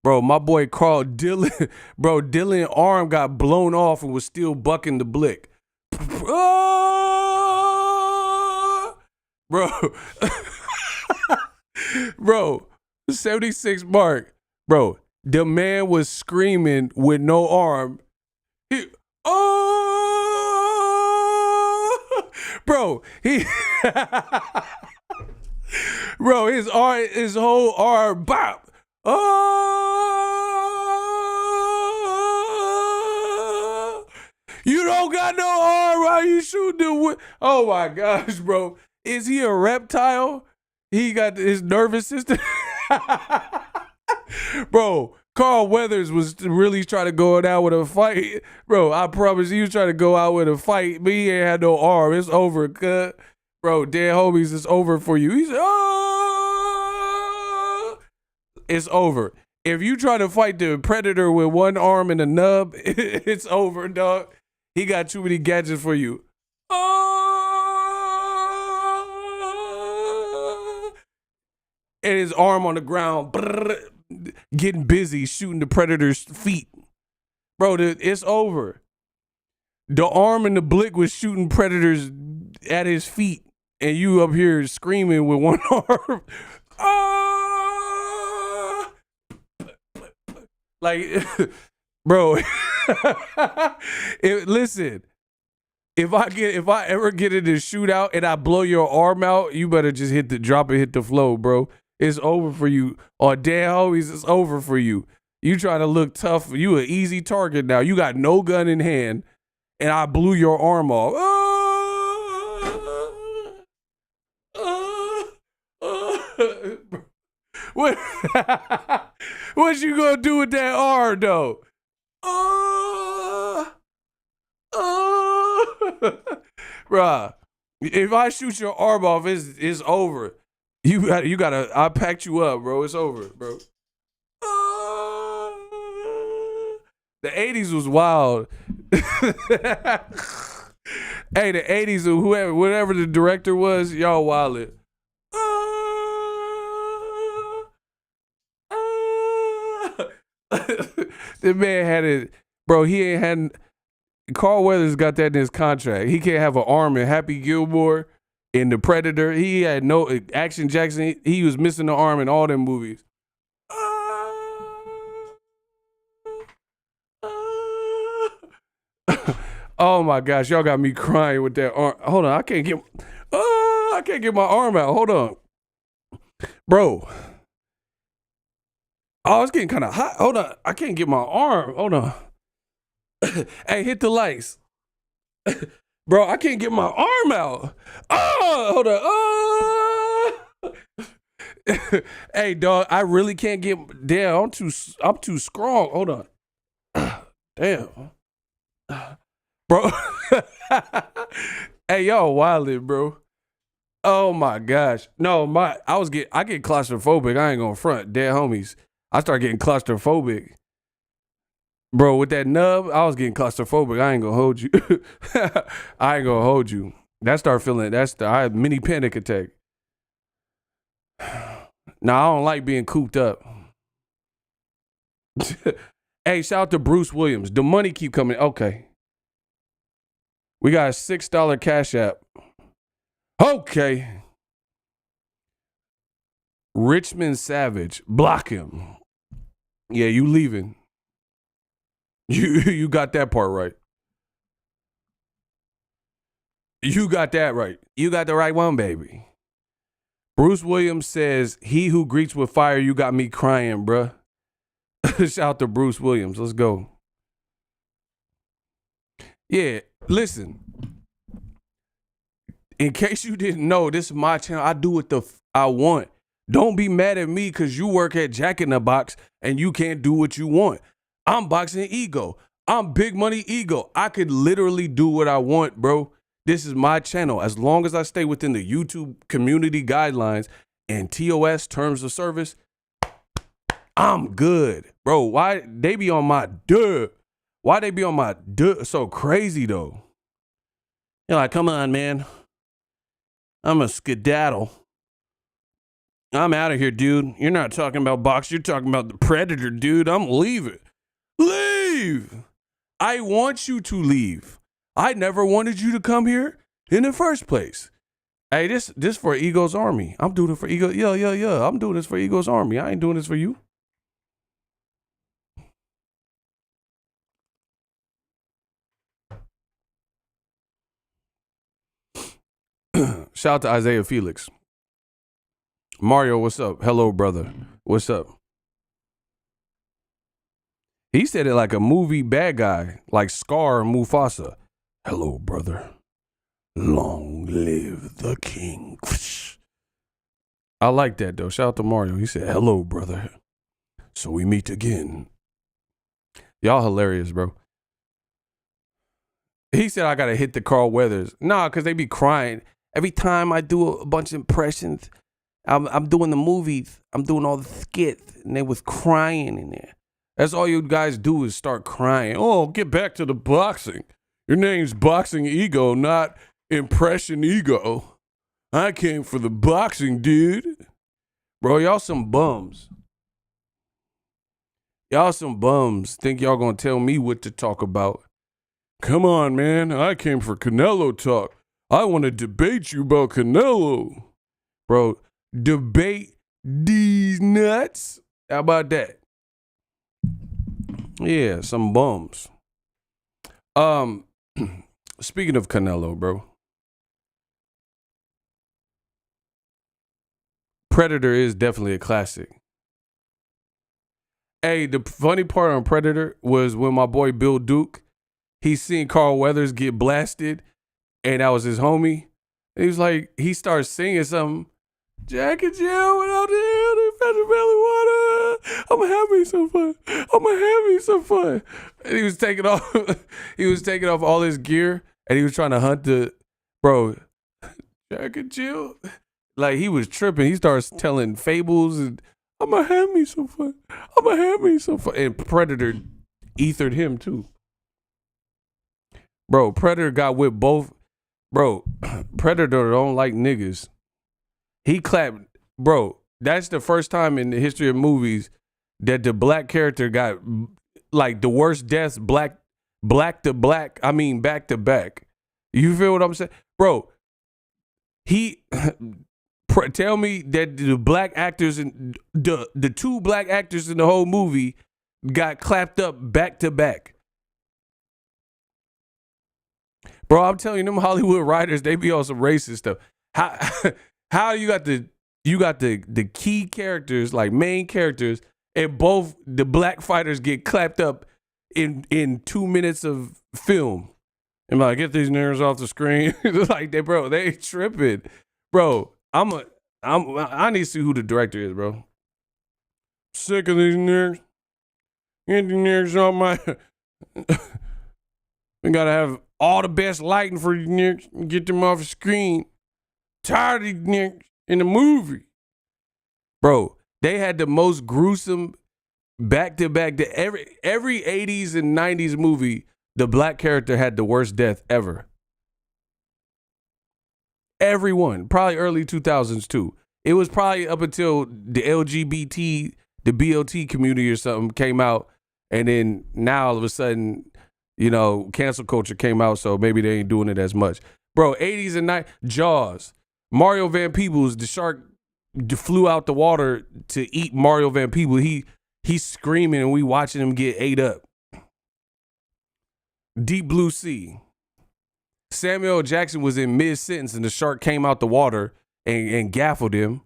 Bro, my boy Carl Dillon, bro, Dillon's arm got blown off and was still bucking the blick. Bro, bro, 76 mark. Bro, the man was screaming with no arm. Bro, bro, his whole arm, bop. You don't got no arm. Why you shooting the? Oh my gosh, bro, is he a reptile? He got his nervous system. Bro, Carl Weathers was really trying to go out with a fight. Bro, I promise he was trying to go out with a fight, but he ain't had no arm. It's over, cut. Bro, dead homies, it's over for you. He's it's over. If you try to fight the Predator with one arm and a nub, it's over, dog. He got too many gadgets for you. And his arm on the ground, getting busy shooting the Predator's feet. Bro, it's over. The arm and the blick was shooting Predators at his feet, and you up here screaming with one arm. Like, bro, listen, if I ever get in a shootout and I blow your arm out, you better just hit the flow, bro. It's over for you. Or dead homies, it's over for you. You trying to look tough. You an easy target now. You got no gun in hand, and I blew your arm off. What, what you gonna do with that arm though? Bruh, if I shoot your arm off, it's over. You gotta. I packed you up, bro. It's over, bro. The 80s was wild. Hey, the 80s, or whatever the director was, y'all wildin'. The man had it, bro. He ain't had. Carl Weathers got that in his contract. He can't have an arm in Happy Gilmore, in The Predator. He had no Action Jackson. He was missing the arm in all them movies. Oh my gosh, y'all got me crying with that arm. Hold on, I can't get my arm out. Hold on, bro. Oh, it's getting kind of hot. Hold on, I can't get my arm. Hold on. Hey, hit the lights, bro. I can't get my arm out. Oh, hold on. Hey, dog, I really can't get. Damn, I'm too strong. Hold on. Damn. Bro. Hey, y'all wildin', bro. Oh my gosh. No, I get claustrophobic. I ain't gonna front. Dead homies. I start getting claustrophobic. Bro, with that nub, I was getting claustrophobic. I ain't gonna hold you. I ain't gonna hold you. I had mini panic attack. Nah, I don't like being cooped up. Hey, shout out to Bruce Williams. The money keep coming. Okay. We got a $6 Cash App. Okay. Richmond Savage. Block him. Yeah, you leaving. You got that part right. You got that right. You got the right one, baby. Bruce Williams says, he who greets with fire, you got me crying, bruh. Shout out to Bruce Williams. Let's go. Yeah, listen. In case you didn't know, this is my channel. I do what I want. Don't be mad at me because you work at Jack in the Box and you can't do what you want. I'm Boxingego. I'm Big Money Ego. I could literally do what I want, bro. This is my channel. As long as I stay within the YouTube community guidelines and TOS, terms of service, I'm good. Bro, why they be on my duh? Why they be on my duh so crazy, though? You're like, come on, man. I'm a skedaddle. I'm out of here, dude. You're not talking about box. You're talking about the Predator, dude. I'm leaving. Leave. I want you to leave. I never wanted you to come here in the first place. Hey, this for Ego's Army. I'm doing it for Ego. Yeah. I'm doing this for Ego's Army. I ain't doing this for you. Shout out to Isaiah Felix. Mario, what's up? Hello, brother. What's up? He said it like a movie bad guy, like Scar and Mufasa. Hello, brother. Long live the king. I like that, though. Shout out to Mario. He said, hello, brother. So we meet again. Y'all hilarious, bro. He said I got to hit the Carl Weathers. Nah, because they be crying. Every time I do a bunch of impressions, I'm doing the movies. I'm doing all the skits, and they was crying in there. That's all you guys do is start crying. Oh, get back to the boxing. Your name's Boxingego, not Impression Ego. I came for the boxing, dude. Bro, y'all some bums. Y'all some bums. Think y'all gonna tell me what to talk about. Come on, man. I came for Canelo talk. I want to debate you about Canelo. Bro, debate these nuts? How about that? Yeah, some bums. Speaking of Canelo, bro. Predator is definitely a classic. Hey, the funny part on Predator was when my boy Bill Duke, he seen Carl Weathers get blasted, and that was his homie. And he was like, he started singing something, Jack and Jill went out there. They fetched the belly water. I'm gonna have me some fun. I'm gonna have me some fun. And he was taking off. He was taking off all his gear, and he was trying to hunt the bro. Jack and Jill, like he was tripping. He starts telling fables, and I'm gonna have me some fun. I'm gonna have me some fun. And Predator ethered him too. Bro, Predator got with both. Bro, Predator don't like niggas. He clapped, bro. That's the first time in the history of movies that the black character got like the worst deaths, black to black. I mean, back to back. You feel what I'm saying, bro? Tell me that the black actors and the two black actors in the whole movie got clapped up back to back. Bro, I'm telling you, them Hollywood writers, they be on some racist stuff. How you got the key characters, like main characters, and both the black fighters get clapped up in 2 minutes of film. And like, get these niggas off the screen. Like they tripping. Bro, I need to see who the director is, bro. Sick of these niggas. Get these niggas off my we gotta have all the best lighting for these niggas. Get them off the screen. Tired of these niggas in the movie. Bro, they had the most gruesome back-to-back. Every 80s and 90s movie, the black character had the worst death ever. Everyone. Probably early 2000s too. It was probably up until the LGBT, the BLT community or something came out. And then now all of a sudden, you know, cancel culture came out. So maybe they ain't doing it as much. Bro, 80s and 90s, Jaws. Mario Van Peebles, the shark flew out the water to eat Mario Van Peebles. He's screaming and we watching him get ate up. Deep Blue Sea. Samuel L. Jackson was in mid-sentence and the shark came out the water and gaffled him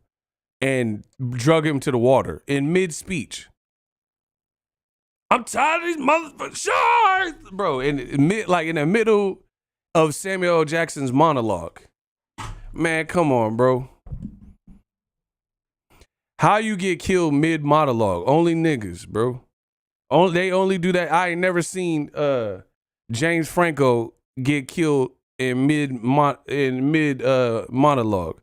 and drug him to the water in mid-speech. I'm tired of these motherfucking sharks! Bro, in the middle of Samuel L. Jackson's monologue. Man, come on, bro. How you get killed mid-monologue? Only niggas, bro. They only do that. I ain't never seen James Franco get killed in mid monologue.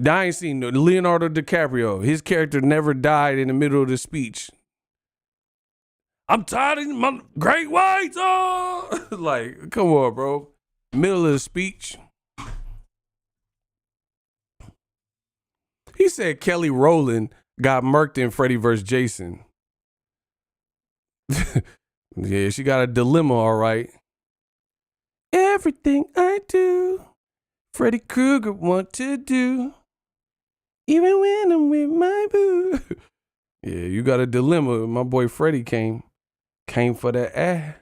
I ain't seen Leonardo DiCaprio. His character never died in the middle of the speech. I'm tired of my great whites. Oh! Like, come on, bro. Middle of the speech. He said Kelly Rowland got murked in Freddy vs. Jason. Yeah, she got a dilemma, all right. Everything I do, Freddy Krueger want to do, even when I'm with my boo. Yeah, you got a dilemma. My boy Freddy came for that ass.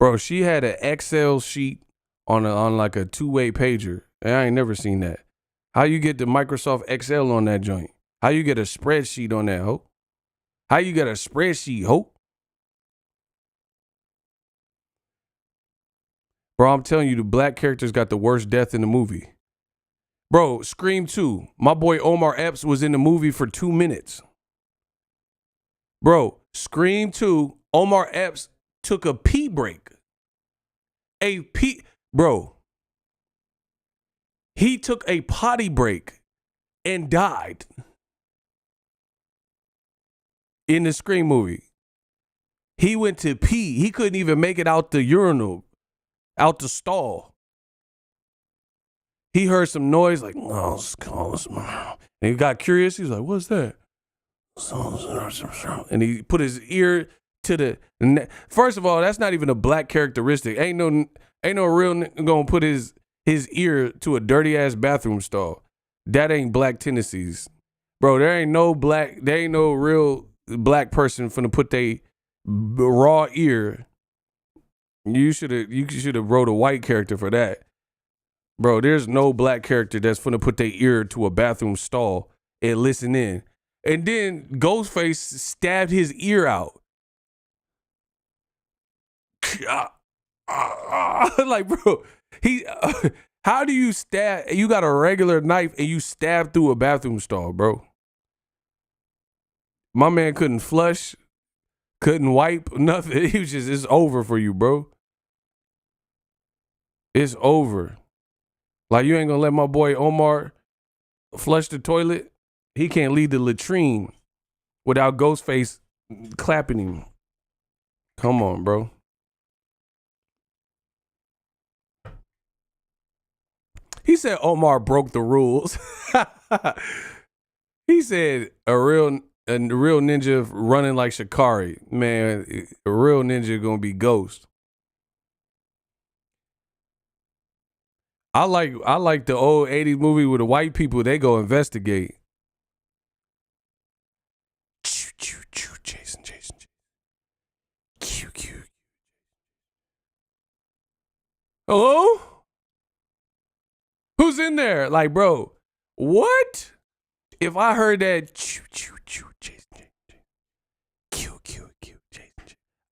Bro, she had an Excel sheet on like a 2-way pager. And I ain't never seen that. How you get the Microsoft Excel on that joint? How you get a spreadsheet on that, ho? How you get a spreadsheet, ho? Bro, I'm telling you, the black characters got the worst death in the movie. Bro, Scream 2. My boy Omar Epps was in the movie for 2 minutes. Bro, Scream 2, Omar Epps took a pee break. Bro. He took a potty break and died in the Scream movie. He went to pee. He couldn't even make it out the urinal, out the stall. He heard some noise like, oh, and he got curious. He was like, what's that? And he put his ear to the first of all, that's not even a black characteristic. Ain't no real nigga gonna put his ear to a dirty ass bathroom stall. That ain't black tendencies. Bro, there ain't no real black person finna put their raw ear. You should have wrote a white character for that. Bro, there's no black character that's finna put their ear to a bathroom stall and listen in. And then Ghostface stabbed his ear out. Like, bro, How do you stab? You got a regular knife and you stab through a bathroom stall, bro. My man couldn't flush, couldn't wipe, nothing. He was just, it's over for you, bro. It's over. Like, you ain't gonna let my boy Omar flush the toilet? He can't leave the latrine without Ghostface clapping him. Come on, bro. He said Omar broke the rules. He said a real ninja running like Shikari. Man, a real ninja gonna be Ghost. I like the old 80s movie with the white people, they go investigate. Jason. Q. Hello? Who's in there? Like, bro, what? If I heard that Jason, Q, Jason,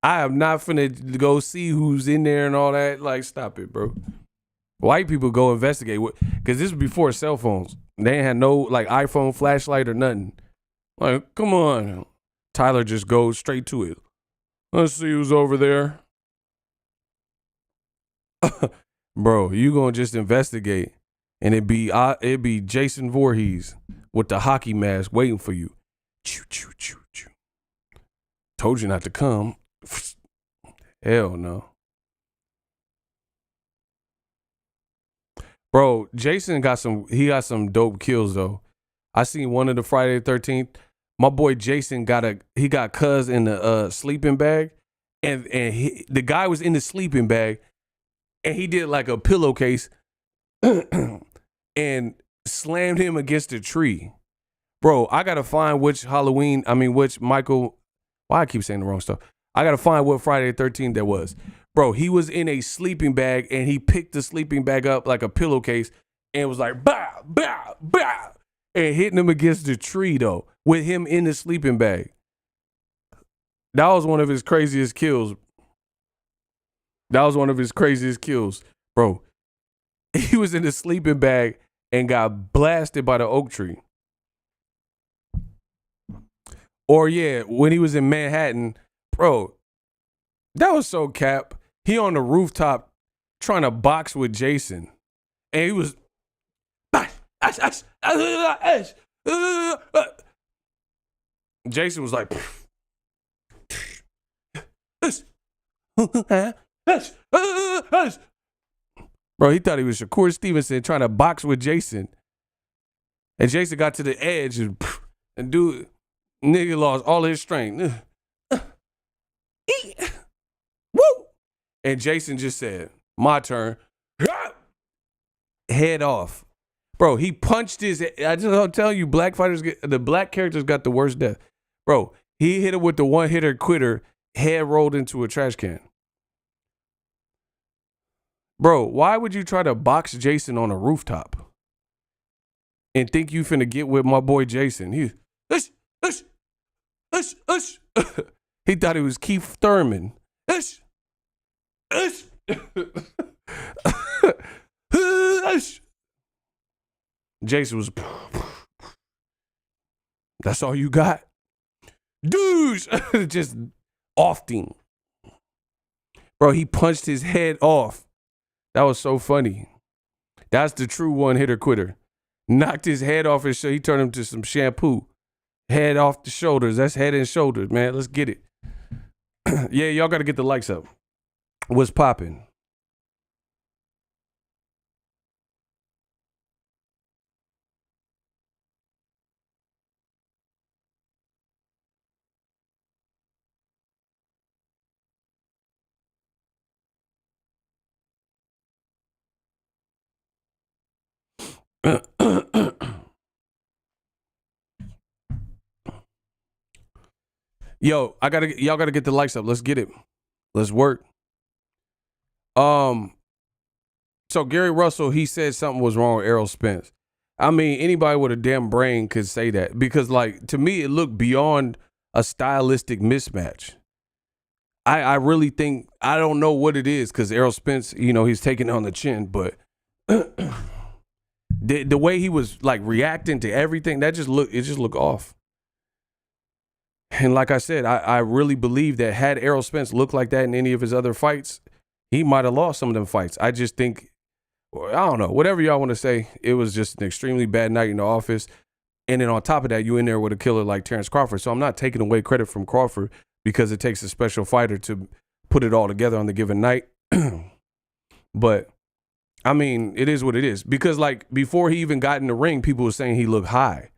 I am not finna go see who's in there and all that. Like, stop it, bro. White people go investigate, because this was before cell phones. They ain't had no like iPhone flashlight or nothing. Like, come on. Tyler just goes straight to it. Let's see who's over there. Bro, you gonna just investigate, and it'd be Jason Voorhees with the hockey mask waiting for you. Choo. Told you not to come. Hell no. Bro, Jason got some dope kills though. I seen one of the Friday the 13th. My boy Jason got Cuz in the sleeping bag, and the guy was in the sleeping bag, and he did like a pillowcase and slammed him against a tree. Bro, I gotta find which Michael. Why I keep saying the wrong stuff? I gotta find what Friday the 13th that was. Bro, he was in a sleeping bag and he picked the sleeping bag up like a pillowcase and was like, bah, bah, bah, and hitting him against the tree though, with him in the sleeping bag. That was one of his craziest kills. Bro. He was in the sleeping bag and got blasted by the oak tree. Or yeah, when he was in Manhattan, bro, that was so cap. He on the rooftop trying to box with Jason. And he was Jason was like bro, he thought he was Shakur Stevenson trying to box with Jason. And Jason got to the edge and dude, nigga lost all his strength. Woo! And Jason just said, my turn. Head off. Bro, he punched his, I just don't tell you, the black characters got the worst death. Bro, he hit him with the one hitter quitter, head rolled into a trash can. Bro, why would you try to box Jason on a rooftop and think you finna get with my boy Jason? He he thought he was Keith Thurman. Jason was, that's all you got? Dudes, just offing. Bro, he punched his head off. That was so funny. That's the true one-hitter quitter. Knocked his head off his shoulder. He turned him to some shampoo. Head off the shoulders. That's head and shoulders, man. Let's get it. Yeah, y'all got to get the likes up. What's popping? Yo, y'all gotta get the likes up. Let's get it. Let's work. So Gary Russell, he said something was wrong with Errol Spence. I mean, anybody with a damn brain could say that, because like, to me, it looked beyond a stylistic mismatch. I really think, I don't know what it is, because Errol Spence, he's taking it on the chin, but the way he was like reacting to everything, it just looked off. And like I said, I really believe that had Errol Spence looked like that in any of his other fights, he might have lost some of them fights. I just think, I don't know, whatever y'all want to say, it was just an extremely bad night in the office. And then on top of that, you in there with a killer like Terrence Crawford. So I'm not taking away credit from Crawford because it takes a special fighter to put it all together on the given night. But I mean, it is what it is. Because like before he even got in the ring, people were saying he looked high.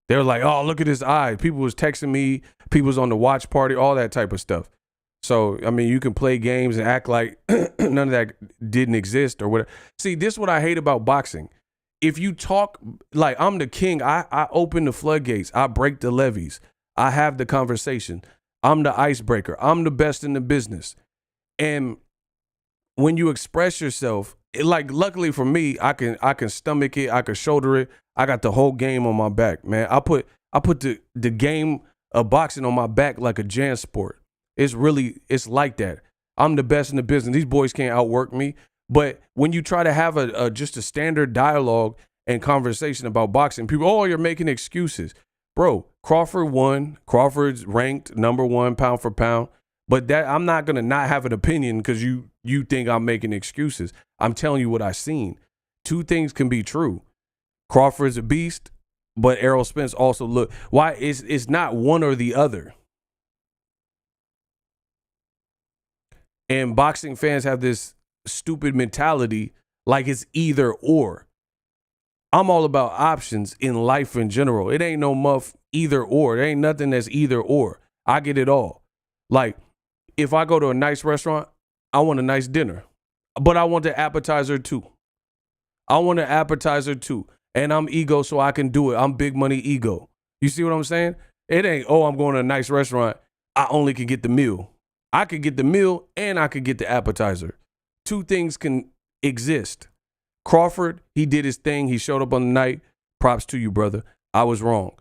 They were like, oh, look at his eyes. People was texting me. People was on the watch party, all that type of stuff. So, I mean, you can play games and act like none of that didn't exist or whatever. See, this is what I hate about boxing. If you talk like I'm the king, I open the floodgates. I break the levees. I have the conversation. I'm the icebreaker. I'm the best in the business. And when you express yourself, like luckily for me, I can stomach it. I can shoulder it. I got the whole game on my back, man. I put the game of boxing on my back like a jam sport. It's like that. I'm the best in the business. These boys can't outwork me. But when you try to have just a standard dialogue and conversation about boxing, people, oh, you're making excuses. Bro, Crawford won. Crawford's ranked #1 pound for pound. But that I'm not going to not have an opinion because you think I'm making excuses. I'm telling you what I've seen. Two things can be true. Crawford's a beast, but Errol Spence also look. Why it's not one or the other. And boxing fans have this stupid mentality like it's either or. I'm all about options in life in general. It ain't no muff either or. There ain't nothing that's either or. I get it all. Like if I go to a nice restaurant, I want a nice dinner, but I want the appetizer too. And I'm ego, so I can do it. I'm big money ego. You see what I'm saying? It ain't, oh, I'm going to a nice restaurant. I only can get the meal. I could get the meal and I could get the appetizer. Two things can exist. Crawford, he did his thing. He showed up on the night. Props to you, brother. I was wrong.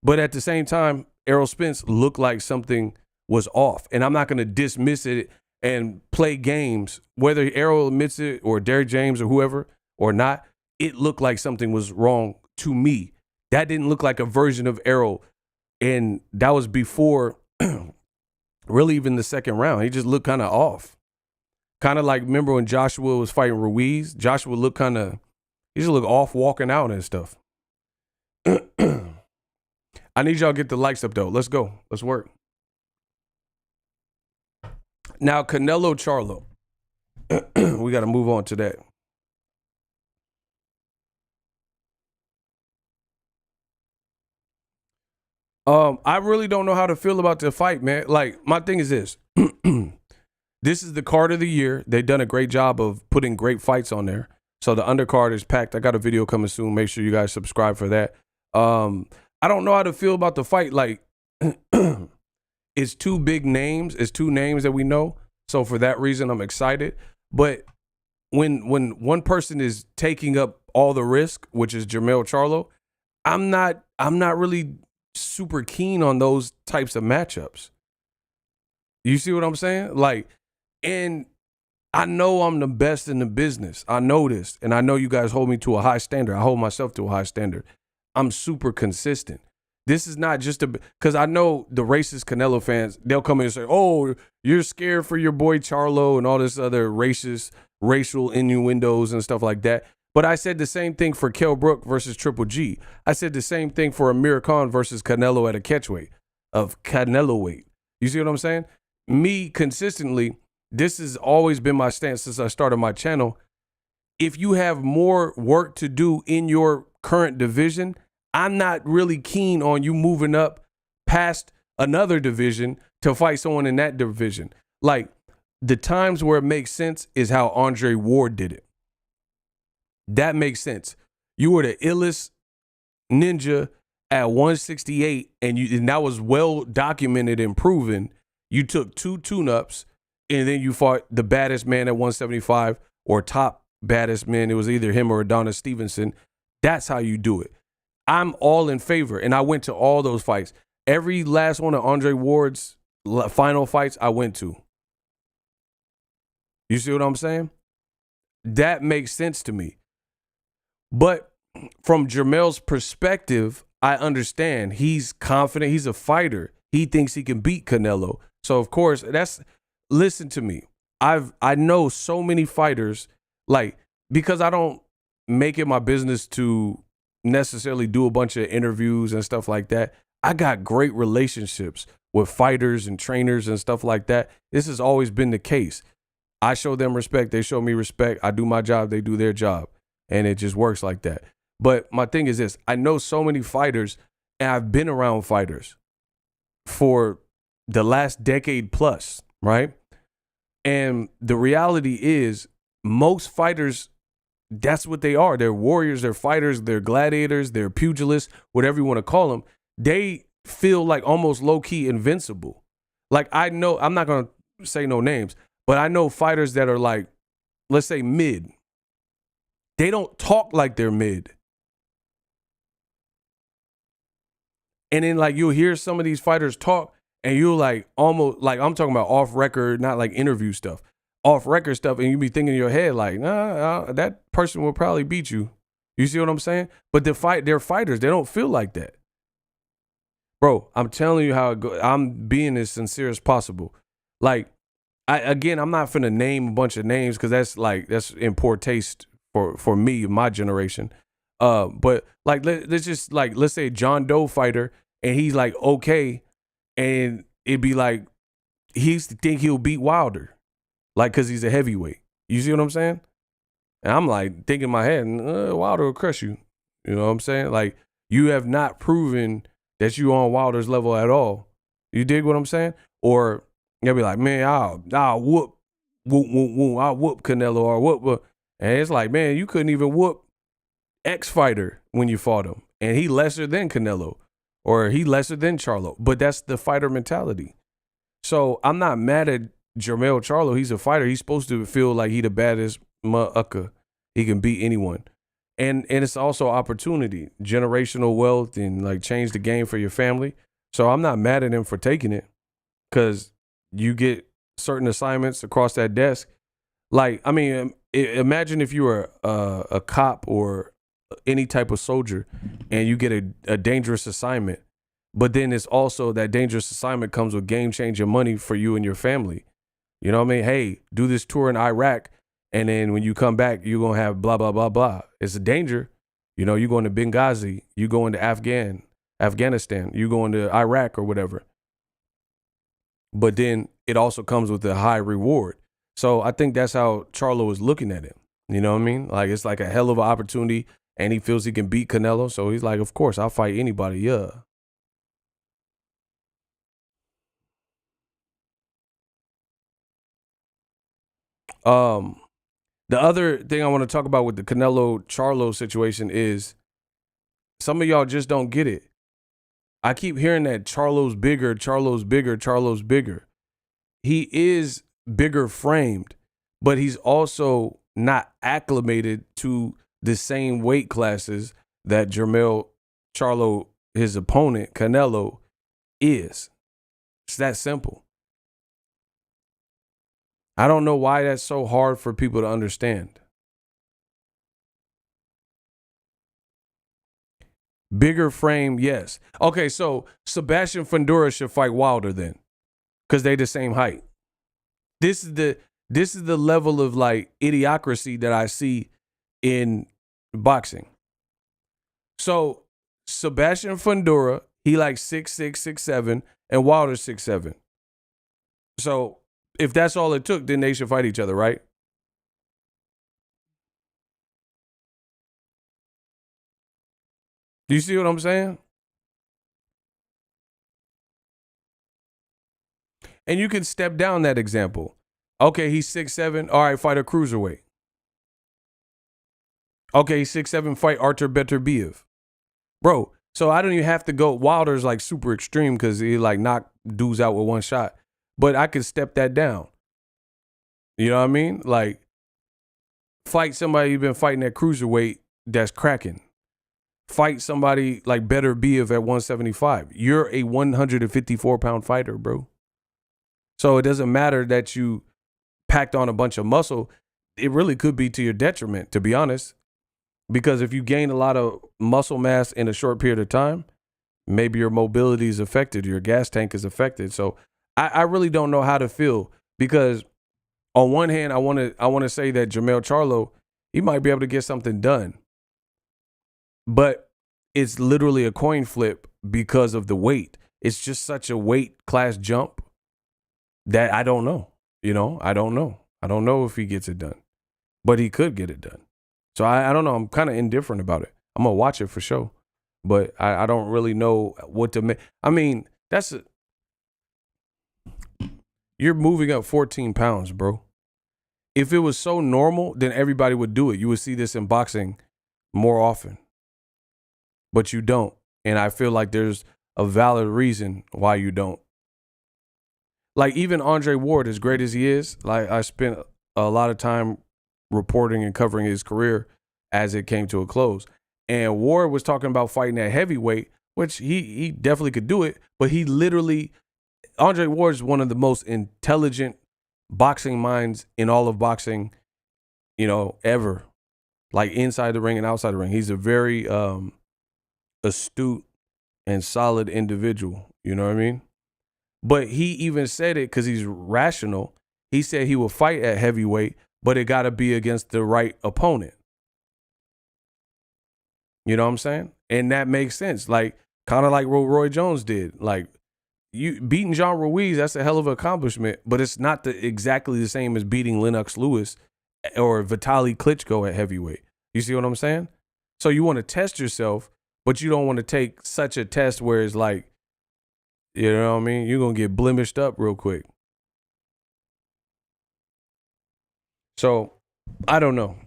But at the same time, Errol Spence looked like something was off. And I'm not going to dismiss it and play games, whether Errol admits it or Derrick James or whoever or not. It looked like something was wrong to me. That didn't look like a version of Errol. And that was before really even the second round. He just looked kind of off. Kind of like, remember when Joshua was fighting Ruiz? Joshua looked he just looked off walking out and stuff. I need y'all to get the likes up though. Let's go. Let's work. Now, Canelo-Charlo. We got to move on to that. I really don't know how to feel about the fight, man. Like, my thing is this. This is the card of the year. They've done a great job of putting great fights on there. So the undercard is packed. I got a video coming soon. Make sure you guys subscribe for that. I don't know how to feel about the fight. Like, it's two big names. It's two names that we know. So for that reason, I'm excited. But when one person is taking up all the risk, which is Canelo-Charlo, I'm not really super keen on those types of matchups. You see what I'm saying? Like, and I know I'm the best in the business. I know this. And I know you guys hold me to a high standard. I hold myself to a high standard. I'm super consistent. This is not just because I know the racist Canelo fans, they'll come in and say, oh, you're scared for your boy Charlo and all this other racial innuendos and stuff like that. But I said the same thing for Kell Brook versus Triple G. I said the same thing for Amir Khan versus Canelo at a catchweight of Canelo weight. You see what I'm saying? Me consistently, this has always been my stance since I started my channel. If you have more work to do in your current division, I'm not really keen on you moving up past another division to fight someone in that division. Like, the times where it makes sense is how Andre Ward did it. That makes sense. You were the illest ninja at 168, and that was well documented and proven. You took 2 tune-ups, and then you fought the baddest man at 175 or top baddest man. It was either him or Adonis Stevenson. That's how you do it. I'm all in favor, and I went to all those fights. Every last one of Andre Ward's final fights I went to. You see what I'm saying? that makes sense to me. But from Jermel's perspective, I understand. He's confident. He's a fighter. He thinks he can beat Canelo. So of course, listen to me. I know so many fighters, like, because I don't make it my business to necessarily do a bunch of interviews and stuff like that. I got great relationships with fighters and trainers and stuff like that. This has always been the case. I show them respect. They show me respect. I do my job. They do their job. And it just works like that. But my thing is this. I know so many fighters, and I've been around fighters for the last decade plus, right? And the reality is most fighters, that's what they are. They're warriors, they're fighters, they're gladiators, they're pugilists, whatever you want to call them. They feel like almost low-key invincible. Like, I know, I'm not going to say no names, but I know fighters that are like, let's say mid. They don't talk like they're mid. And then like you'll hear some of these fighters talk and you'll like almost like, I'm talking about off record, not like interview stuff, off record stuff. And you be thinking in your head like, nah, that person will probably beat you. You see what I'm saying? But they're fighters. They don't feel like that. Bro, I'm telling you how it goes. I'm being as sincere as possible. Like, I'm not finna name a bunch of names because that's in poor taste for me, my generation. But like, let's say a John Doe fighter, and he's like, okay, and it'd be like, think he'll beat Wilder, like, cause he's a heavyweight. You see what I'm saying? And I'm like thinking in my head, Wilder will crush you. You know what I'm saying? Like, you have not proven that you on Wilder's level at all. You dig what I'm saying? Or you'll be like, man, I'll whoop Canelo or whoop. And it's like, man, you couldn't even whoop X fighter when you fought him. And he lesser than Canelo or he lesser than Charlo. But that's the fighter mentality. So I'm not mad at Canelo-Charlo. He's a fighter. He's supposed to feel like he the baddest motherfucker. He can beat anyone. And it's also opportunity, generational wealth, and like change the game for your family. So I'm not mad at him for taking it because you get certain assignments across that desk. Like, I mean, imagine if you were a cop or any type of soldier and you get a dangerous assignment, but then it's also that dangerous assignment comes with game changing money for you and your family. You know what I mean? Hey, do this tour in Iraq. And then when you come back, you're going to have blah, blah, blah, blah. It's a danger. You know, you're going to Benghazi. You going to Afghanistan. You going to Iraq or whatever. But then it also comes with a high reward. So I think that's how Charlo is looking at it. You know what I mean? Like, it's like a hell of an opportunity. And he feels he can beat Canelo. So he's like, of course, I'll fight anybody. Yeah. The other thing I want to talk about with the Canelo-Charlo situation is some of y'all just don't get it. I keep hearing that Charlo's bigger, Charlo's bigger, Charlo's bigger. He is bigger framed, but he's also not acclimated to the same weight classes that Charlo, his opponent, Canelo, is. It's that simple. I don't know why that's so hard for people to understand. Bigger frame, yes. Okay, so Sebastian Fundora should fight Wilder then, because they the same height. This is the level of like idiocracy that I see in boxing. So Sebastian Fundora, he like 6'6", 6'7", and Wilder 6'7". So if that's all it took, then they should fight each other, right? Do you see what I'm saying? And you can step down that example. Okay, he's 6'7". All right, fight a cruiserweight. Okay, he's 6'7", fight Artur Beterbiev. Bro, so I don't even have to go. Wilder's like super extreme because he like knocked dudes out with one shot. But I could step that down. You know what I mean? Like, fight somebody you've been fighting at cruiserweight that's cracking. Fight somebody like Beterbiev at 175. You're a 154-pound fighter, bro. So it doesn't matter that you packed on a bunch of muscle. it really could be to your detriment, to be honest. Because if you gain a lot of muscle mass in a short period of time, maybe your mobility is affected, your gas tank is affected. So I really don't know how to feel, because on one hand, I want to say that Canelo-Charlo, he might be able to get something done, but it's literally a coin flip because of the weight. It's just such a weight class jump that I don't know. I don't know. I don't know if he gets it done, but he could get it done. So I don't know. I'm kind of indifferent about it. I'm going to watch it for sure, but I don't really know what to make. I mean, you're moving up 14 pounds, bro. If it was so normal, then everybody would do it. You would see this in boxing more often, but you don't. And I feel like there's a valid reason why you don't. Like even Andre Ward, as great as he is, like I spent a lot of time reporting and covering his career as it came to a close. And Ward was talking about fighting at heavyweight, which he definitely could do it, but Andre Ward is one of the most intelligent boxing minds in all of boxing, ever. Like inside the ring and outside the ring. He's a very astute and solid individual, you know what I mean? But he even said it because he's rational. He said he will fight at heavyweight, but it got to be against the right opponent. You know what I'm saying? And that makes sense. Like, kind of like what Roy Jones did. Like, you beating Jean Ruiz, that's a hell of an accomplishment, but it's not exactly the same as beating Lennox Lewis or Vitaly Klitschko at heavyweight. You see what I'm saying? So you want to test yourself, but you don't want to take such a test where it's like, you know what I mean? You're going to get blemished up real quick. So, I don't know.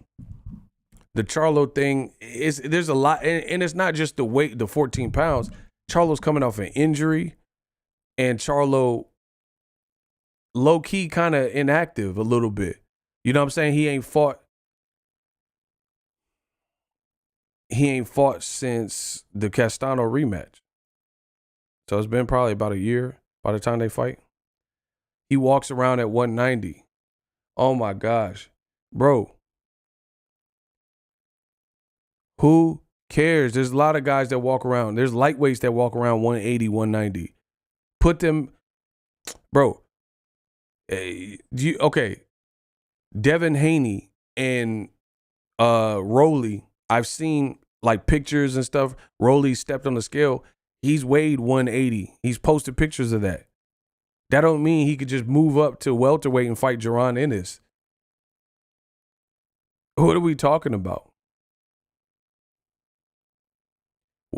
The Charlo thing, there's a lot, and it's not just the weight, the 14 pounds. Charlo's coming off an injury, and Charlo low-key kind of inactive a little bit. You know what I'm saying? He ain't fought since the Castano rematch. So it's been probably about a year by the time they fight. He walks around at 190. Oh my gosh. Bro. Who cares? There's a lot of guys that walk around. There's lightweights that walk around 180, 190. Put them, bro. Okay. Devin Haney and Rolly, I've seen like pictures and stuff. Rolly stepped on the scale. He's weighed 180. He's posted pictures of that. That don't mean he could just move up to welterweight and fight Jaron Ennis. What are we talking about?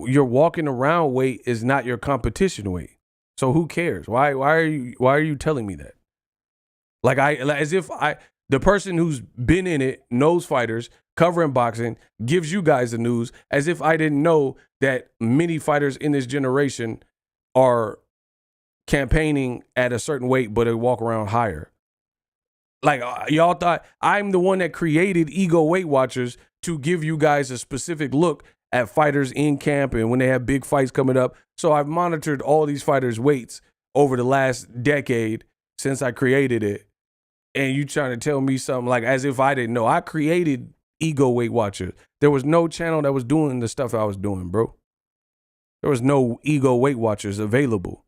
Your walking around weight is not your competition weight. So who cares? Why are you telling me that? As if the person who's been in it, knows fighters, covering boxing, gives you guys the news, as if I didn't know that many fighters in this generation are campaigning at a certain weight, but they walk around higher. Like, y'all thought I'm the one that created Ego Weight Watchers to give you guys a specific look at fighters in camp and when they have big fights coming up. So I've monitored all these fighters' weights over the last decade since I created it. And you trying to tell me something like as if I didn't know. I created Ego Weight Watchers. There was no channel that was doing the stuff I was doing, bro. There was no Ego Weight Watchers available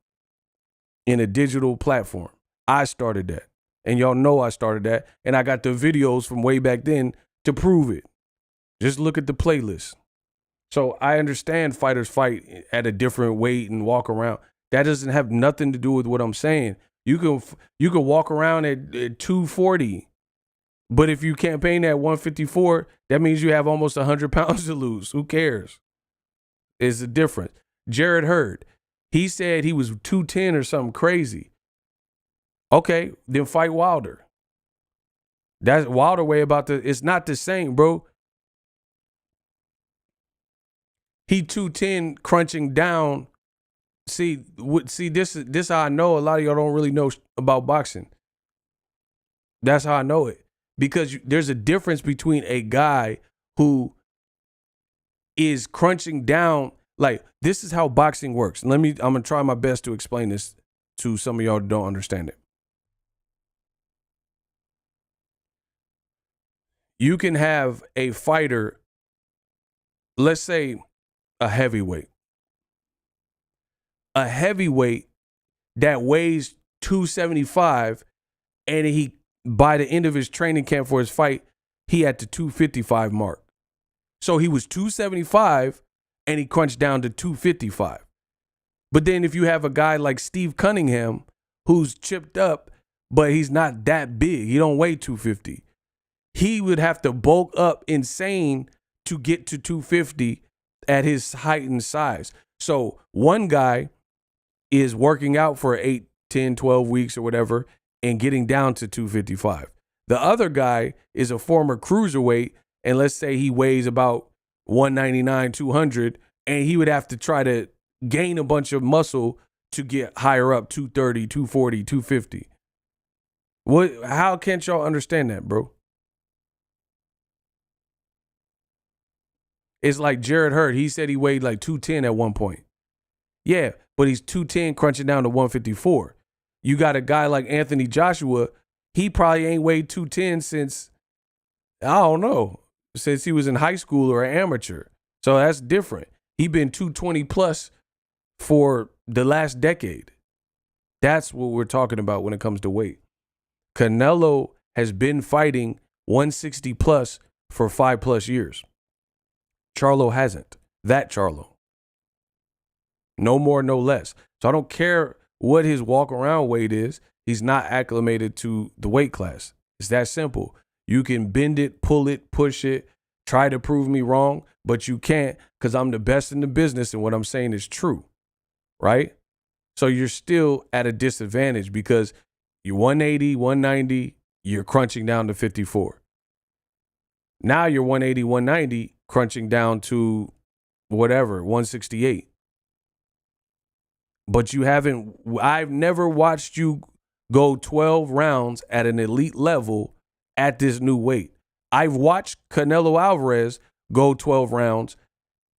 in a digital platform. I started that. And y'all know I started that. And I got the videos from way back then to prove it. Just look at the playlist. So I understand fighters fight at a different weight and walk around. That doesn't have nothing to do with what I'm saying. You can walk around at 240. But if you campaign at 154, that means you have almost 100 pounds to lose. Who cares? It's a difference. Jared Hurd, he said he was 210 or something crazy. Okay, then fight Wilder. That's Wilder way it's not the same, bro. He 210 crunching down. See, this how I know a lot of y'all don't really know about boxing. That's how I know it. Because there's a difference between a guy who is crunching down. Like, this is how boxing works. I'm going to try my best to explain this to some of y'all who don't understand it. You can have a fighter, let's say a heavyweight that weighs 275, and he, by the end of his training camp for his fight, he had the 255 mark. So he was 275 and he crunched down to 255. But then if you have a guy like Steve Cunningham who's chipped up, but he's not that big, he don't weigh 250. He would have to bulk up insane to get to 250 at his height and size. So one guy is working out for 8, 10, 12 weeks or whatever and getting down to 255. The other guy is a former cruiserweight, and let's say he weighs about 199, 200, and he would have to try to gain a bunch of muscle to get higher up, 230, 240, 250. How can't y'all understand that, bro? It's like Jared Hurd. He said he weighed like 210 at one point. Yeah, but he's 210 crunching down to 154. You got a guy like Anthony Joshua. He probably ain't weighed 210 since, I don't know, since he was in high school or an amateur. So that's different. He been 220 plus for the last decade. That's what we're talking about when it comes to weight. Canelo has been fighting 160 plus for 5+ years. Charlo hasn't. That Charlo. No more, no less. So I don't care what his walk around weight is. He's not acclimated to the weight class. It's that simple. You can bend it, pull it, push it, try to prove me wrong, but you can't, because I'm the best in the business and what I'm saying is true, right? So you're still at a disadvantage because you're 180, 190, you're crunching down to 54. Now you're 180, 190, crunching down to whatever, 168. But I've never watched you go 12 rounds at an elite level at this new weight. I've watched Canelo Alvarez go 12 rounds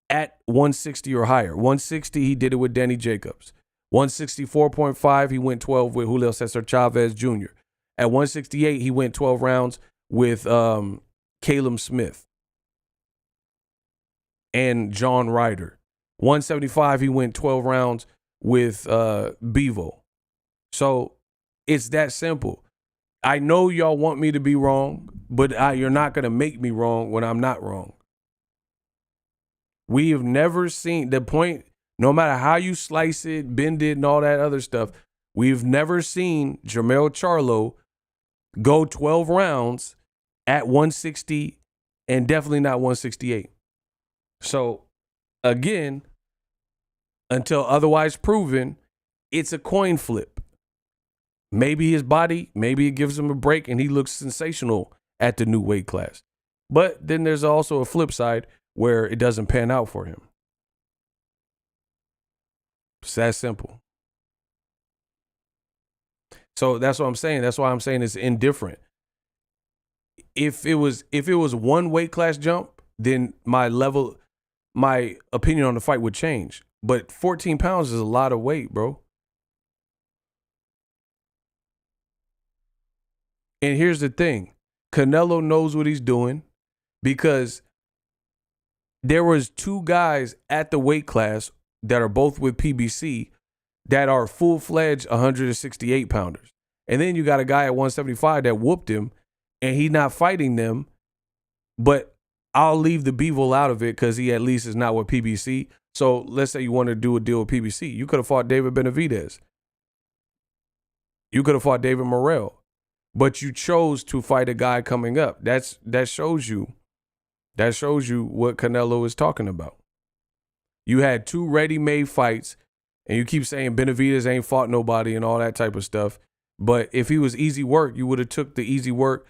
at 160 or higher. 160, he did it with Danny Jacobs. 164.5, he went 12 with Julio Cesar Chavez Jr. At 168, he went 12 rounds with Caleb Smith and John Ryder. 175, he went 12 rounds with Bevo. So it's that simple. I know y'all want me to be wrong, but you're not going to make me wrong when I'm not wrong. We have never seen the point, no matter how you slice it, bend it, and all that other stuff, we've never seen Jermell Charlo go 12 rounds at 160 and definitely not 168. So, again, until otherwise proven, it's a coin flip. Maybe his body, maybe it gives him a break and he looks sensational at the new weight class. But then there's also a flip side where it doesn't pan out for him. It's that simple. So that's what I'm saying. That's why I'm saying it's indifferent. If it was one weight class jump, then my opinion on the fight would change. But 14 pounds is a lot of weight, bro. And here's the thing. Canelo knows what he's doing because there was 2 guys at the weight class that are both with PBC that are full-fledged 168 pounders. And then you got a guy at 175 that whooped him and he's not fighting them. But I'll leave the Bevel out of it because he at least is not with PBC. So let's say you want to do a deal with PBC. You could have fought David Benavidez. You could have fought David Morrell. But you chose to fight a guy coming up. That shows you what Canelo is talking about. You had 2 ready-made fights, and you keep saying Benavidez ain't fought nobody and all that type of stuff. But if he was easy work, you would have took the easy work.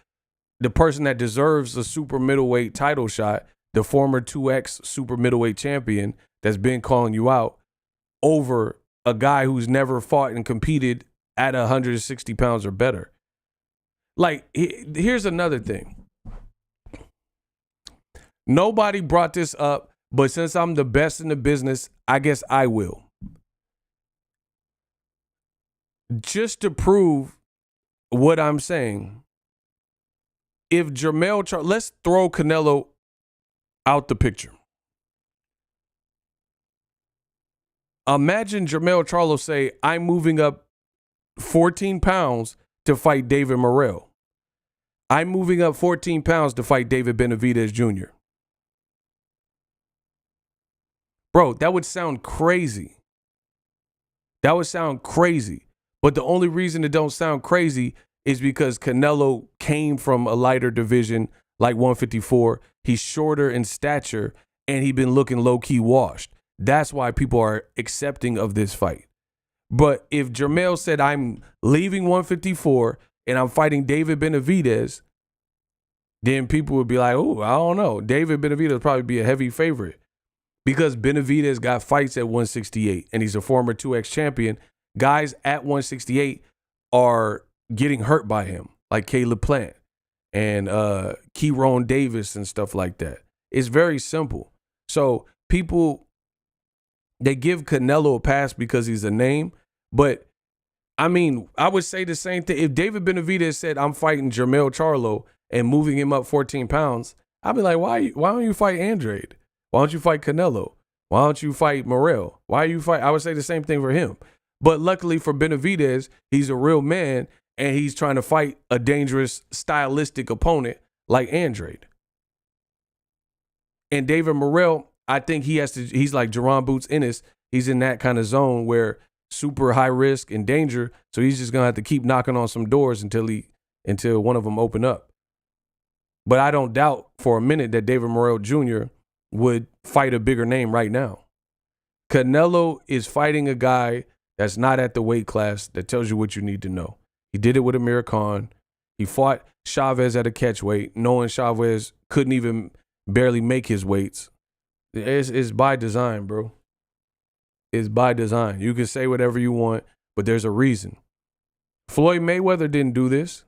The person that deserves a super middleweight title shot, the former 2X super middleweight champion that's been calling you out, over a guy who's never fought and competed at 160 pounds or better. Like, here's another thing. Nobody brought this up, but since I'm the best in the business, I guess I will. Just to prove what I'm saying, if Jermell Charlo, let's throw Canelo out the picture. Imagine Jermell Charlo say, I'm moving up 14 pounds to fight David Morrell. I'm moving up 14 pounds to fight David Benavidez Jr. Bro, that would sound crazy. That would sound crazy. But the only reason it don't sound crazy is because Canelo came from a lighter division like 154. He's shorter in stature, and he been looking low-key washed. That's why people are accepting of this fight. But if Jermell said, I'm leaving 154 and I'm fighting David Benavidez, then people would be like, oh, I don't know. David Benavidez would probably be a heavy favorite because Benavidez got fights at 168 and he's a former 2X champion. Guys at 168 are getting hurt by him, like Caleb Plant and Kieron Davis and stuff like that. It's very simple. So people, they give Canelo a pass because he's a name. But, I mean, I would say the same thing. If David Benavidez said, I'm fighting Jermell Charlo and moving him up 14 pounds, I'd be like, why don't you fight Andrade? Why don't you fight Canelo? Why don't you fight Morrell? Why you fight? I would say the same thing for him. But luckily for Benavidez, he's a real man, and he's trying to fight a dangerous stylistic opponent like Andrade. And David Morrell, I think he's like Jerron Boots Ennis. He's in that kind of zone where super high risk and danger. So he's just going to have to keep knocking on some doors until one of them open up. But I don't doubt for a minute that David Morrell Jr. would fight a bigger name right now. Canelo is fighting a guy that's not at the weight class that tells you what you need to know. He did it with Amir Khan. He fought Chavez at a catch weight, knowing Chavez couldn't even barely make his weights. It's by design, bro. It's by design. You can say whatever you want, but there's a reason. Floyd Mayweather didn't do this.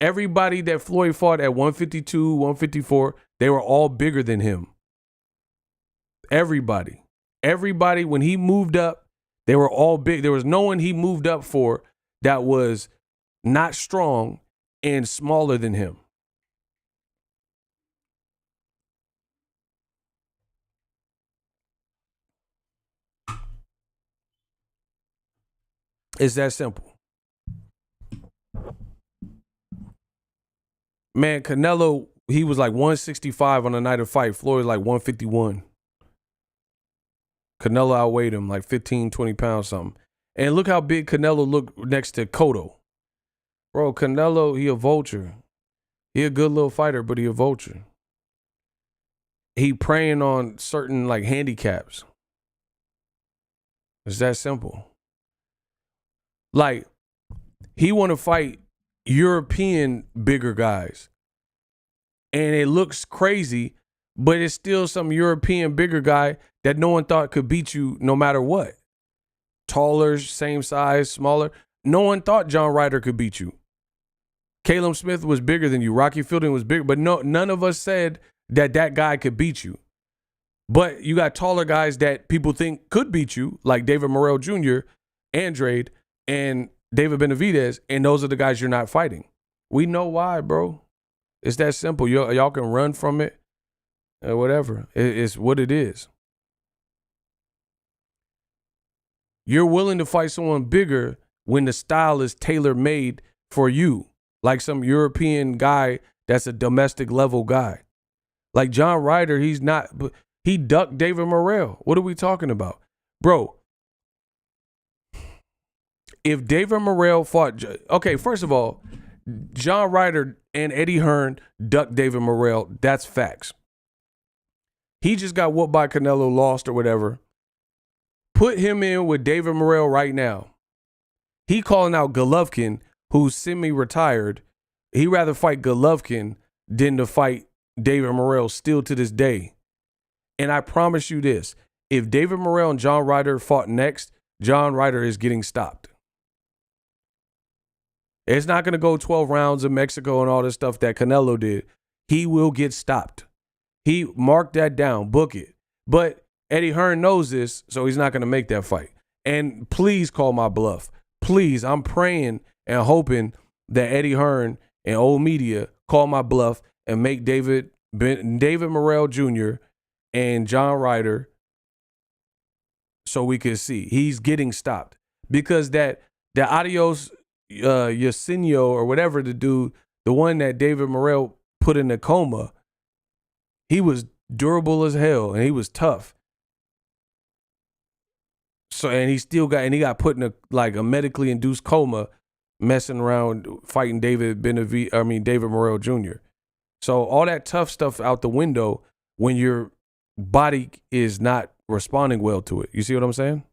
Everybody that Floyd fought at 152, 154, they were all bigger than him. Everybody, when he moved up, they were all big. There was no one he moved up for that was not strong and smaller than him. It's that simple. Man, Canelo, he was like 165 on the night of fight. Floyd was like 151. Canelo outweighed him like 15, 20 pounds something. And look how big Canelo looked next to Cotto. Bro, Canelo, he a vulture. He a good little fighter, but he a vulture. He preying on certain like handicaps. It's that simple. Like, he want to fight European bigger guys. And it looks crazy, but it's still some European bigger guy that no one thought could beat you no matter what. Taller, same size, smaller. No one thought John Ryder could beat you. Caleb Smith was bigger than you. Rocky Fielding was bigger, but none of us said that guy could beat you. But you got taller guys that people think could beat you, like David Morrell Jr., Andrade, and David Benavidez, and those are the guys you're not fighting. We know why, bro. It's that simple. Y'all can run from it or whatever. It's what it is. You're willing to fight someone bigger when the style is tailor-made for you, like some European guy that's a domestic level guy. Like John Ryder, he's not, he ducked David Morrell. What are we talking about? Bro, if David Morrell fought, okay, first of all, John Ryder and Eddie Hearn ducked David Morrell. That's facts. He just got whooped by Canelo, lost or whatever. Put him in with David Morrell right now. He calling out Golovkin, who's semi-retired. He'd rather fight Golovkin than to fight David Morrell still to this day. And I promise you this, if David Morrell and John Ryder fought next, John Ryder is getting stopped. It's not going to go 12 rounds in Mexico and all this stuff that Canelo did. He will get stopped. He marked that down, book it. But Eddie Hearn knows this, so he's not going to make that fight. And please call my bluff. Please, I'm praying and hoping that Eddie Hearn and old media call my bluff and make David Morrell Jr. and John Ryder so we can see. He's getting stopped because the Adios Yasinio or whatever the dude, the one that David Morrell put in a coma, he was durable as hell and he was tough. So and he got put in a medically induced coma, messing around fighting David Morrell Jr. So all that tough stuff out the window when your body is not responding well to it. You see what I'm saying?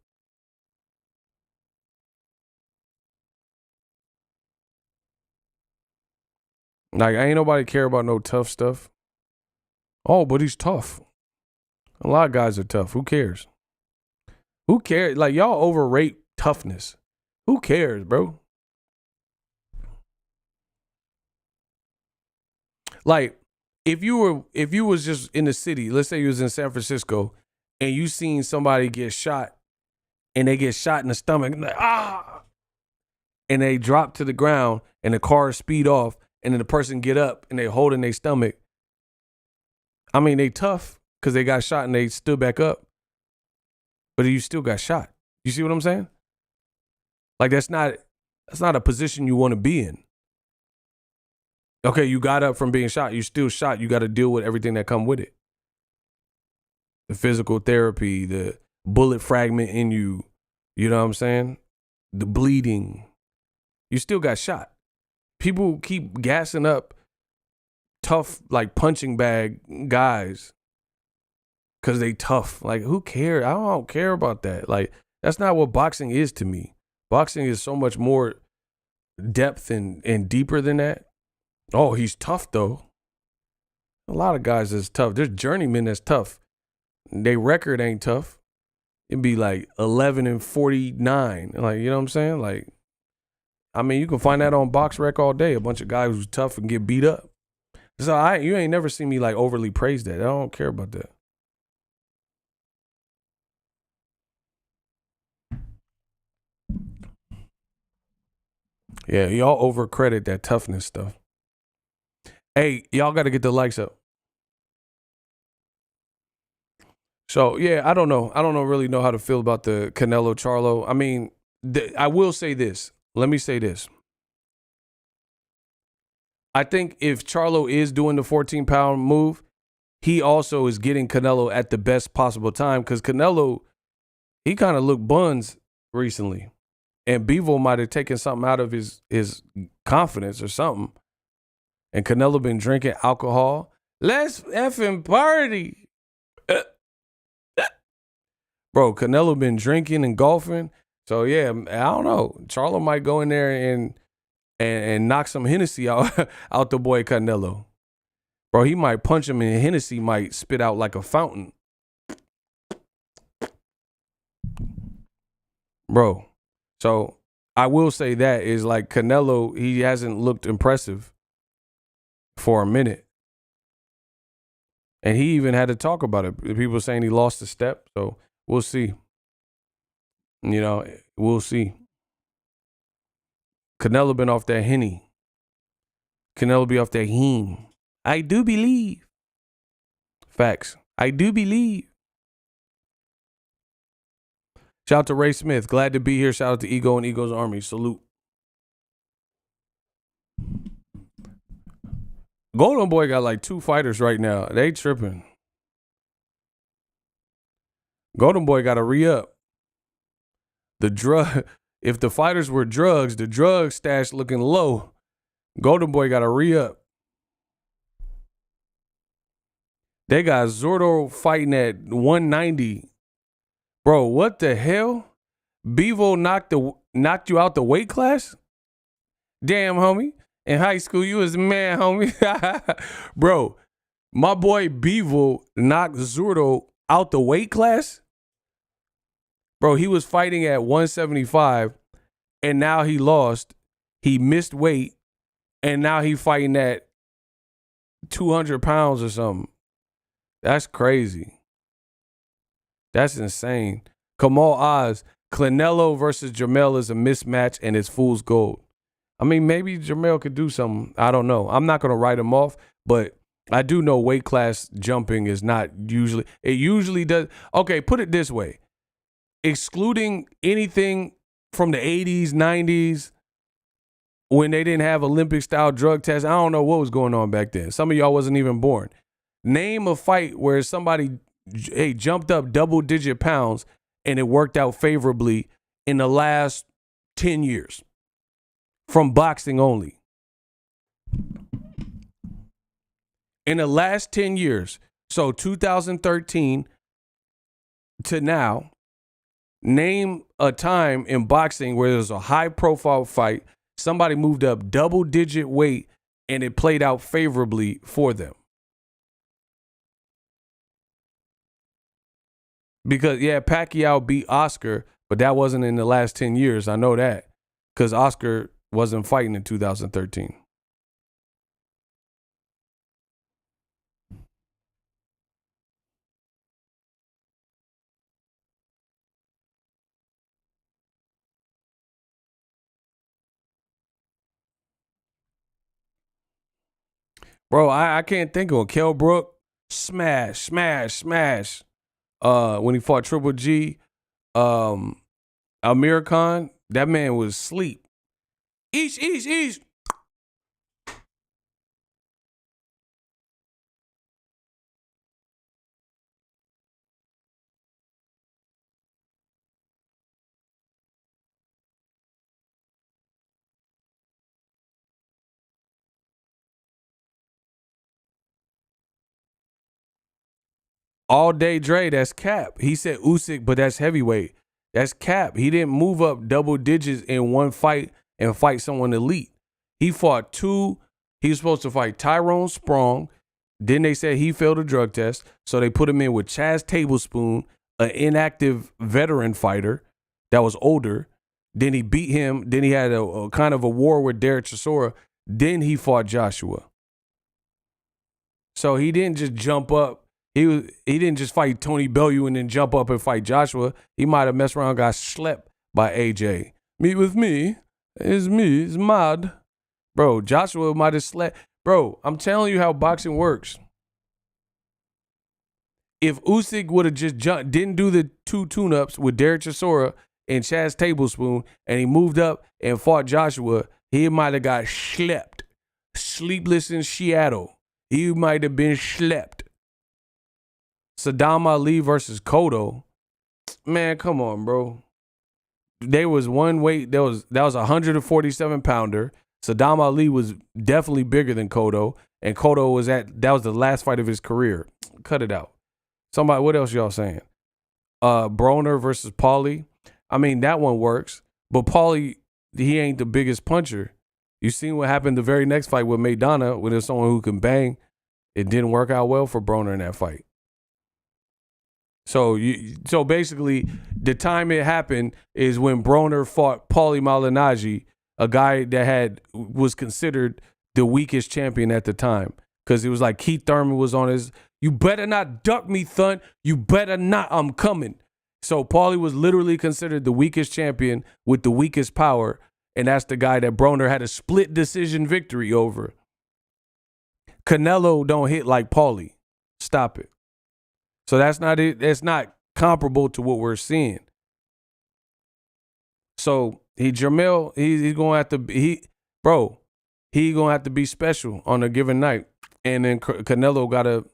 Like, ain't nobody care about no tough stuff. Oh, but he's tough. A lot of guys are tough. Who cares? Who cares? Like, y'all overrate toughness. Who cares, bro? Like, if you was just in the city, let's say you was in San Francisco, and you seen somebody get shot, and they get shot in the stomach, and they drop to the ground, and the car speed off, and then the person get up, and they holding their stomach. I mean, they tough because they got shot and they stood back up, but you still got shot. You see what I'm saying? Like, that's not a position you want to be in. Okay, you got up from being shot. You still shot. You got to deal with everything that come with it. The physical therapy, the bullet fragment in you. You know what I'm saying? The bleeding. You still got shot. People keep gassing up tough, like punching bag guys because they tough. Like, who cares? I don't care about that. Like, that's not what boxing is to me. Boxing is so much more depth and deeper than that. Oh, he's tough, though. A lot of guys is tough. There's journeymen that's tough. Their record ain't tough. It'd be like 11-49. Like, you know what I'm saying? Like, I mean, you can find that on BoxRec all day. A bunch of guys who's tough and get beat up. So you ain't never seen me like overly praise that. I don't care about that. Yeah, y'all overcredit that toughness stuff. Hey, y'all got to get the likes up. So, yeah, I don't know. I don't really know how to feel about the Canelo-Charlo. I mean, I will say this. Let me say this. I think if Charlo is doing the 14-pound move, he also is getting Canelo at the best possible time because Canelo, he kind of looked buns recently. And Bivol might have taken something out of his confidence or something. And Canelo been drinking alcohol. Let's effing party. Bro, Canelo been drinking and golfing. So, yeah, I don't know. Charlo might go in there and knock some Hennessy out the boy Canelo. Bro, he might punch him and Hennessy might spit out like a fountain. Bro, so I will say that is like Canelo, he hasn't looked impressive for a minute. And he even had to talk about it. People saying he lost a step. So we'll see. You know, we'll see. Canelo been off that Henny. Canelo be off that heme. I do believe. Facts. I do believe. Shout out to Ray Smith. Glad to be here. Shout out to Ego and Ego's Army. Salute. Golden Boy got like 2 fighters right now. They tripping. Golden Boy got to re-up. If the fighters were drugs, the drug stash looking low. Golden Boy got to re-up. They got Zordo fighting at 190. Bro, what the hell? Bevo knocked you out the weight class? Damn, homie. In high school, you was a man, homie. Bro, my boy Bevo knocked Zordo out the weight class? Bro, he was fighting at 175, and now he lost. He missed weight, and now he fighting at 200 pounds or something. That's crazy. That's insane. Kamal Oz, Canelo versus Jamel is a mismatch, and it's fool's gold. I mean, maybe Jermell could do something. I don't know. I'm not going to write him off, but I do know weight class jumping is not usually. It usually does. Okay, put it this way. Excluding anything from the 80s, 90s, when they didn't have Olympic-style drug tests, I don't know what was going on back then. Some of y'all wasn't even born. Name a fight where somebody jumped up double-digit pounds and it worked out favorably in the last 10 years from boxing only. In the last 10 years, so 2013 to now, name a time in boxing where there's a high-profile fight, somebody moved up double-digit weight, and it played out favorably for them. Because, yeah, Pacquiao beat Oscar, but that wasn't in the last 10 years. I know that because Oscar wasn't fighting in 2013. Bro, I can't think of it. Kell Brook, smash. When he fought Triple G, Amir Khan, that man was asleep. East. All day Dre, that's cap. He said Usyk, but that's heavyweight. That's cap. He didn't move up double digits in one fight and fight someone elite. He fought two. He was supposed to fight Tyrone Sprong. Then they said he failed a drug test, so they put him in with Chaz Tablespoon, an inactive veteran fighter that was older. Then he beat him. Then he had a kind of a war with Derek Chisora. Then he fought Joshua. So he didn't just jump up. He didn't just fight Tony Bellew and then jump up and fight Joshua. He might have messed around and got slept by AJ. Meet with me. It's me. It's Mad. Bro, Joshua might have slept. Bro, I'm telling you how boxing works. If Usyk would have just jumped, didn't do the two tune-ups with Derek Chisora and Chaz Tablespoon, and he moved up and fought Joshua, he might have got slept. Sleepless in Seattle. He might have been slept. Saddam Ali versus Cotto. Man, come on, bro. There was one weight. That was a 147 pounder. Saddam Ali was definitely bigger than Cotto, and Cotto that was the last fight of his career. Cut it out. Somebody, what else y'all saying? Broner versus Paulie. I mean, that one works, but Paulie, he ain't the biggest puncher. You seen what happened the very next fight with Maidana, when there's someone who can bang. It didn't work out well for Broner in that fight. So basically, the time it happened is when Broner fought Paulie Malignaggi, a guy that was considered the weakest champion at the time, because it was like Keith Thurman was on his. You better not duck me, Thun. You better not. I'm coming. So Paulie was literally considered the weakest champion with the weakest power, and that's the guy that Broner had a split decision victory over. Canelo don't hit like Paulie. Stop it. So that's not it. That's not comparable to what we're seeing. So Jermell, he's gonna have to be he gonna have to be special on a given night, and then Canelo gotta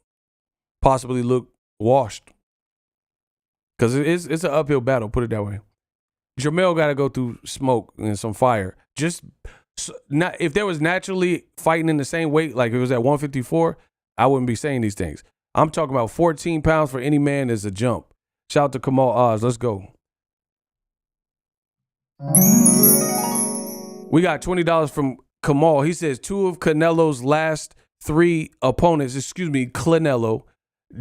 possibly look washed, because it's an uphill battle. Put it that way. Jermell gotta go through smoke and some fire. If there was naturally fighting in the same weight, like if it was at 154, I wouldn't be saying these things. I'm talking about 14 pounds for any man is a jump. Shout out to Kamal Oz. Let's go. We got $20 from Kamal. He says 2 of Canelo's last 3 opponents, Canelo,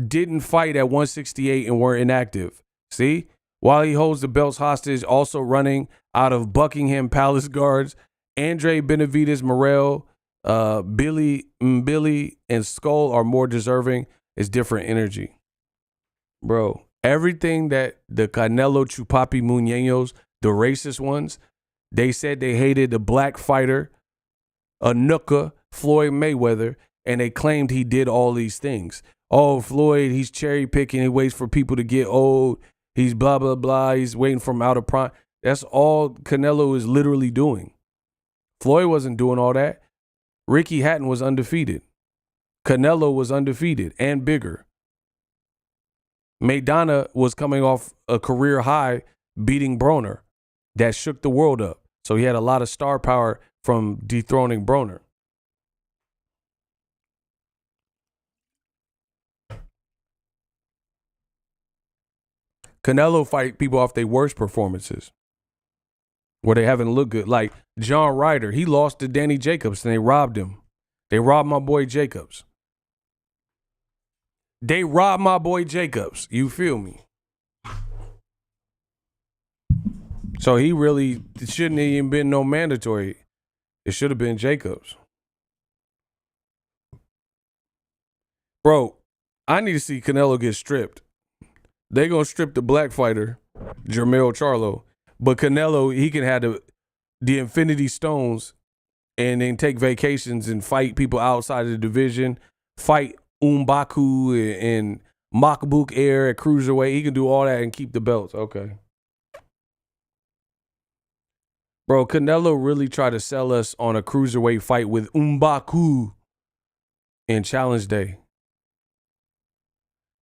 didn't fight at 168 and were inactive. See? While he holds the belts hostage, also running out of Buckingham Palace guards, Andre Benavides Morel, Billy, and Skull are more deserving. It's different energy. Bro, everything that the Canelo Chupapi Muñeños, the racist ones, they said they hated the black fighter Anuka, Floyd Mayweather, and they claimed he did all these things. Oh, Floyd, he's cherry picking. He waits for people to get old. He's blah, blah, blah. He's waiting for him out of prime. That's all Canelo is literally doing. Floyd wasn't doing all that. Ricky Hatton was undefeated. Canelo was undefeated and bigger. Maidana was coming off a career high beating Broner that shook the world up. So he had a lot of star power from dethroning Broner. Canelo fight people off their worst performances where they haven't looked good. Like John Ryder, he lost to Danny Jacobs and they robbed him. They robbed my boy Jacobs. They robbed my boy Jacobs. You feel me? So he really shouldn't have even been no mandatory. It should have been Jacobs. Bro, I need to see Canelo get stripped. They gonna strip the black fighter, Canelo-Charlo. But Canelo, he can have the Infinity Stones and then take vacations and fight people outside of the division, fight M'Baku and Makbuk Air at cruiserweight. He can do all that and keep the belts. Okay. Bro, Canelo really tried to sell us on a cruiserweight fight with M'Baku in Challenge Day.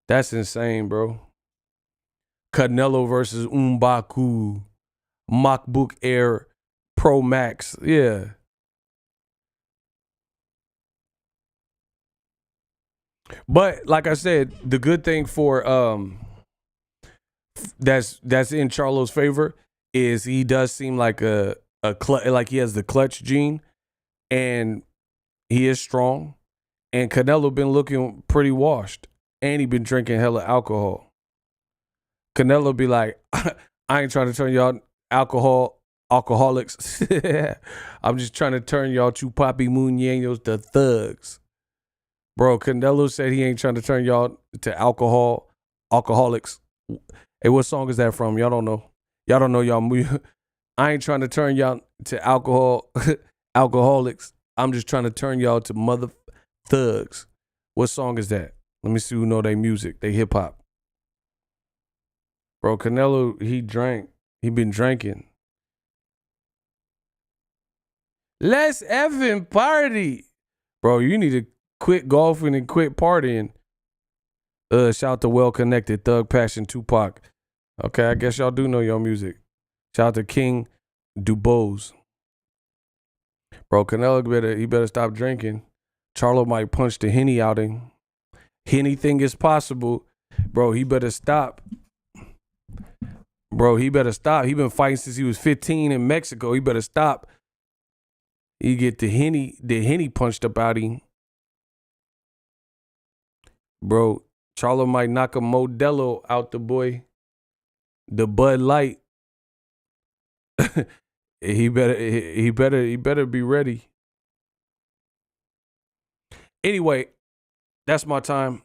That's insane, bro. Canelo versus M'Baku. MacBook Air Pro Max. Yeah. But like I said, the good thing for that's in Charlo's favor is he does seem like like he has the clutch gene, and he is strong. And Canelo been looking pretty washed, and he been drinking hella alcohol. Canelo be like, I ain't trying to turn y'all alcoholics. I'm just trying to turn y'all Chupapi Muñeños to thugs. Bro, Canelo said he ain't trying to turn y'all to alcoholics. Hey, what song is that from? Y'all don't know. Y'all don't know y'all. I ain't trying to turn y'all to alcoholics. I'm just trying to turn y'all to mother thugs. What song is that? Let me see who know they music. They hip hop. Bro, Canelo, he drank. He been drinking. Let's effing party. Bro, you need to quit golfing and quit partying. Shout to Well Connected, Thug Passion, Tupac. Okay, I guess y'all do know your music. Shout out to King Dubose. Bro, Canelo he better stop drinking. Charlo might punch the Henny outing. Anything is possible. Bro, he better stop. Bro, he better stop. He been fighting since he was 15 in Mexico. He better stop. He get the Henny punched up out him. Bro, Charlo might knock a Modelo out the boy. The Bud Light. he better be ready. Anyway, that's my time.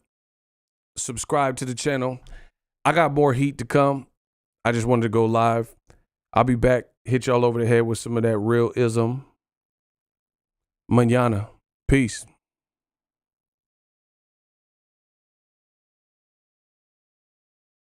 Subscribe to the channel. I got more heat to come. I just wanted to go live. I'll be back. Hit y'all over the head with some of that real ism. Mañana. Peace.